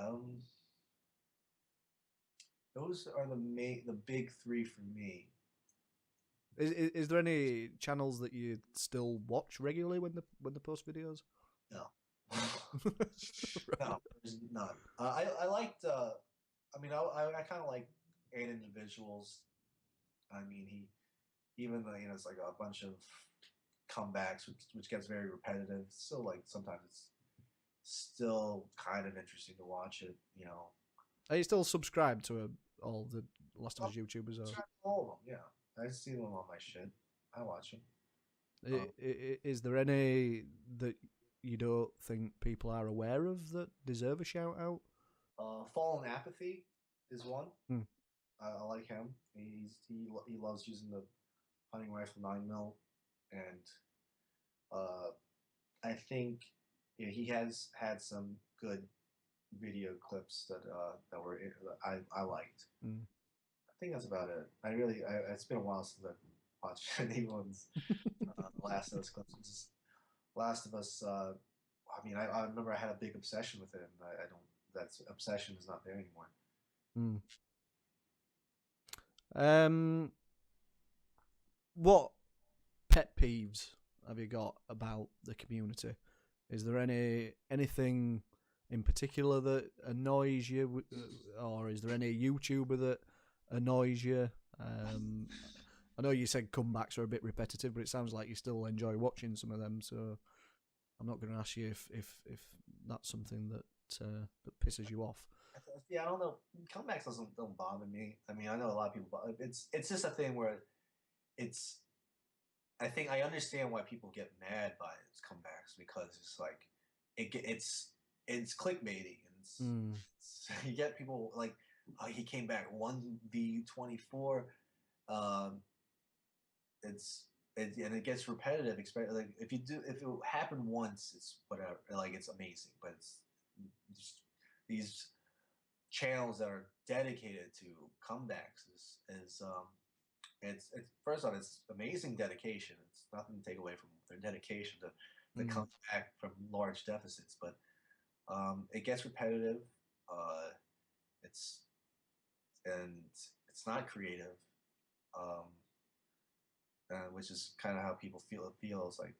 those are the big three for me. Is there any channels that you still watch regularly when they post videos? No. No, there's none. I liked. I mean, I kind of like 8 individuals. I mean, even though it's like a bunch of comebacks, which gets very repetitive. Still, like sometimes it's still kind of interesting to watch it. Are you still subscribed to all the Last of Us YouTubers? Or? All of them, yeah. I see them on my shit. I watch them. Is there any that you don't think people are aware of that deserve a shout out? Fallen Apathy is one. Hmm. I like him. He loves using the hunting rifle 9mm, and I think he has had some good video clips that were I liked. Mm. I think that's about it. It's been a while since I've watched anyone's Last of Us clips. It's just Last of Us. I mean, I remember I had a big obsession with it, and I don't. That obsession is not there anymore. What pet peeves have you got about the community? Is there anything in particular that annoys you, or is there any YouTuber that annoys you? I know you said comebacks are a bit repetitive, but it sounds like you still enjoy watching some of them. So I'm not going to ask you if that's something that pisses you off. Yeah, I don't know. Comebacks don't bother me. I mean, I know a lot of people. It's just a thing where I think I understand why people get mad by its comebacks, because it's like it's clickbaity, and you get people like, oh, he came back 1v24. And it gets repetitive. Like if it happened once, it's whatever. Like it's amazing, but it's just these channels that are dedicated to comebacks is first off, it's amazing dedication. It's nothing to take away from their dedication to come back from large deficits, but it gets repetitive. It's not creative, which is kind of how people feel. It feels like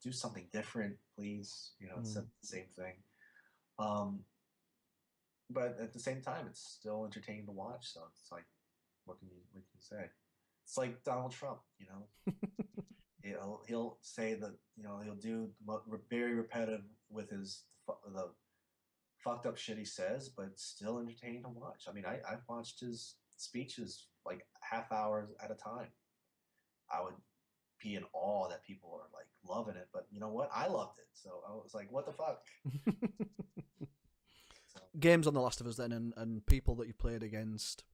do something different, please. It's the same thing. But at the same time, it's still entertaining to watch. So it's like, what can you say? It's like Donald Trump, he'll say that he'll do very repetitive with the fucked up shit he says, but it's still entertaining to watch. I mean, I've watched his speeches like half hours at a time. I would be in awe that people are like loving it, but you know what? I loved it, so I was like, what the fuck? Games on The Last of Us then, and people that you've played against,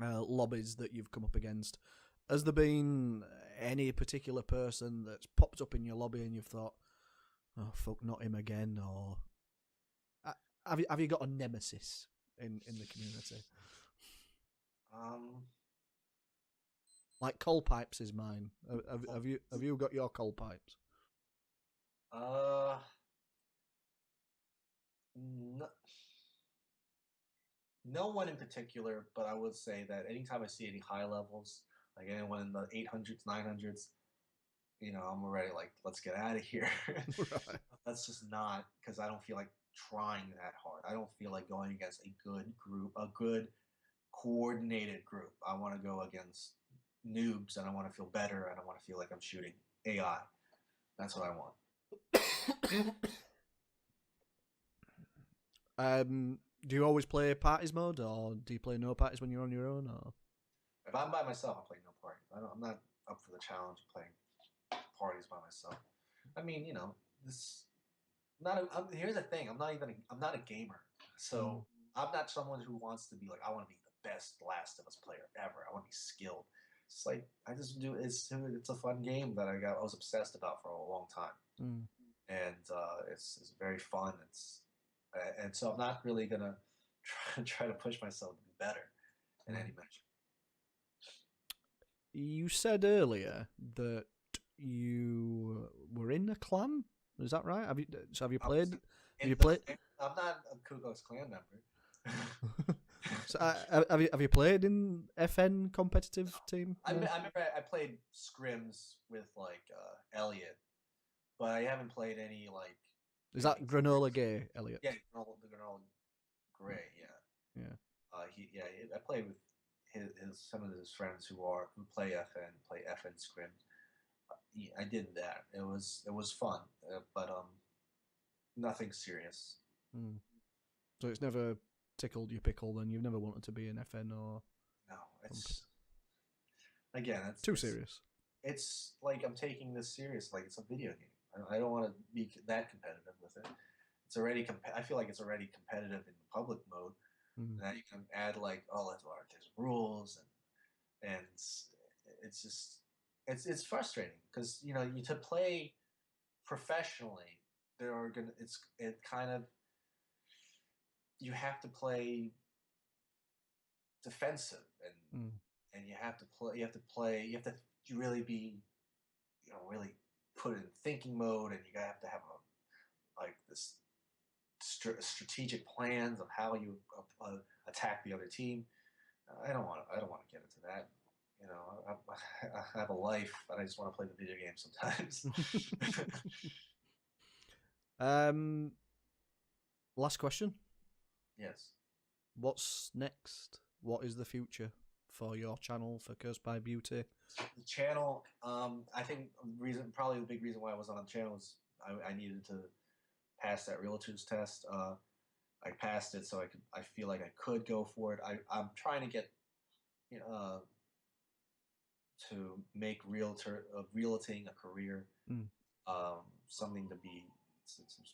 lobbies that you've come up against. Has there been any particular person that's popped up in your lobby and you've thought, oh fuck, not him again? Or have you got a nemesis in the community? Like Coal Pipes is mine. Have you got your Coal Pipes? No one in particular, but I would say that anytime I see any high levels, like anyone in the 800s, 900s, I'm already like, let's get out of here. Right. That's just not, because I don't feel like trying that hard. I don't feel like going against a good group, a good coordinated group. I want to go against noobs, and I want to feel better, and I want to feel like I'm shooting AI. That's what I want. Do you always play parties mode, or do you play no parties when you're on your own? Or if I'm by myself, I play no parties. I'm not up for the challenge of playing parties by myself. I mean, here's the thing. I'm not a gamer, so I'm not someone who wants to be like, I want to be the best Last of Us player ever. I want to be skilled. It's like I just do. It's a fun game that I was obsessed about for a long time, and it's very fun. And so I'm not really gonna try to push myself to be better in any measure. You said earlier that you were in a clan. Is that right? Have you played? I'm not a Ku Klux Klan member. So, have you played in FN competitive team? I remember I played scrims with like Elliot, but I haven't played any like. Is that Granola Gay, Elliot? Yeah, the Granola Gray. Yeah. I played with some of his friends who play FN scrim. I did that. It was fun, but nothing serious. So it's never tickled your pickle. Then you've never wanted to be an FN or no. It's too serious. It's like I'm taking this serious, like it's a video game. I don't want to be that competitive with it. It's already. I feel like it's already competitive in the public mode. Now you can add like, there's rules and it's just it's frustrating because you to play professionally you have to play defensive and you have to really be really put in thinking mode, and you have to have this strategic plans of how you attack the other team. I don't want to get into that. I have a life, and I just want to play the video game sometimes. Last question. Yes. What's next? What is the future for your channel, for Cursed by Beauty? The channel, I think probably the big reason why I was on the channel is I needed to pass that realtors test. I passed it, so I feel like I could go for it. I'm trying to get to make realting a career, something to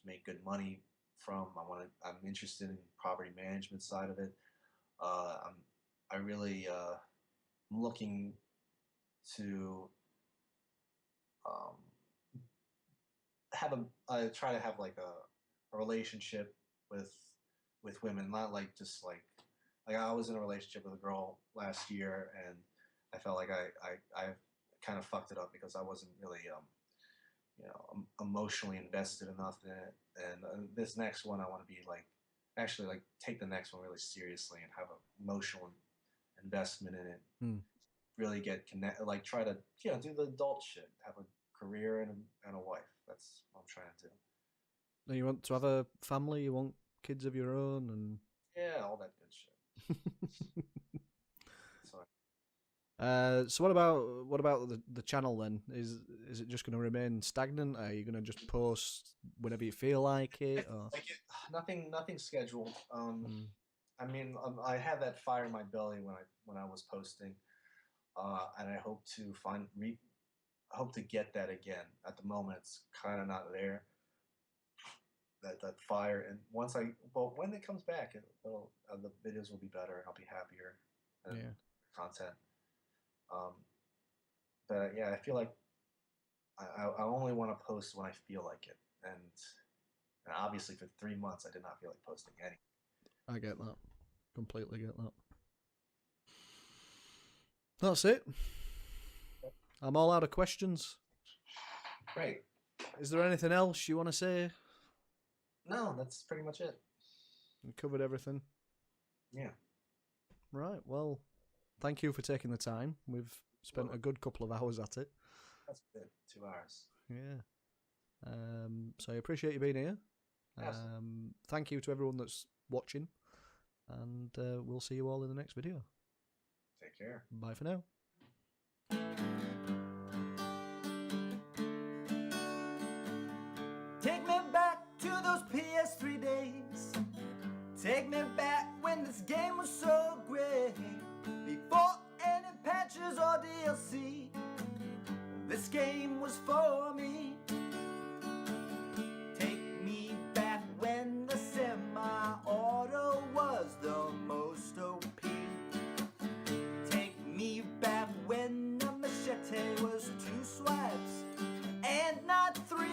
make good money from. I'm interested in property management side of it. I really I'm looking to try to have like a relationship with women, not like just like I was in a relationship with a girl last year, and I felt like I kind of fucked it up because I wasn't really emotionally invested enough in it. And this next one, I want to be actually take the next one really seriously and have an emotional investment in it. Really get connected, try to do the adult shit, have a career and a wife. That's what I'm trying to do. Now you want to have a family? You want kids of your own, and all that good shit. So what about the channel then? Is it just going to remain stagnant? Are you going to just post whenever you feel like it? Or? Nothing scheduled. I mean, I had that fire in my belly when I was posting, and I hope to get that again. At the moment, it's kind of not there. That fire, and when it comes back, the videos will be better. I'll be happier. Content. But yeah, I feel like I only want to post when I feel like it, and obviously for 3 months I did not feel like posting any. I get that. Completely get that. That's it. I'm all out of questions. Great. Is there anything else you want to say? No, that's pretty much it. We covered everything. Yeah. Right. Well, thank you for taking the time. We've spent a good couple of hours at it. That's good. 2 hours. Yeah. So I appreciate you being here. Yes. Thank you to everyone that's watching, and we'll see you all in the next video. Take care. Bye for now. Take me back to those PS3 days. Take me back when this game was so great. Before any patches or DLC, this game was for me. Take me back when the semi-auto was the most OP. Take me back when the machete was 2 swipes and not 3.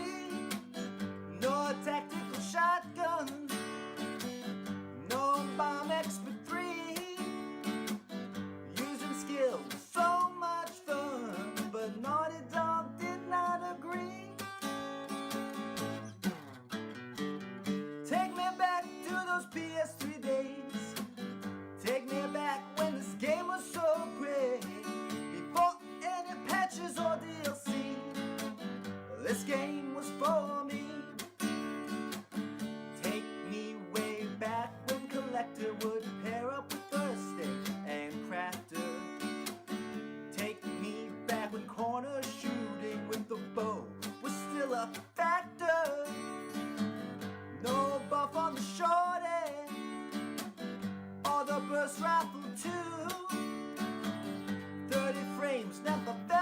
No tactical shotgun, no bomb expert 3. Using skill, so much fun, but Naughty Dog did not agree. first rifle too. 30 frames, never felt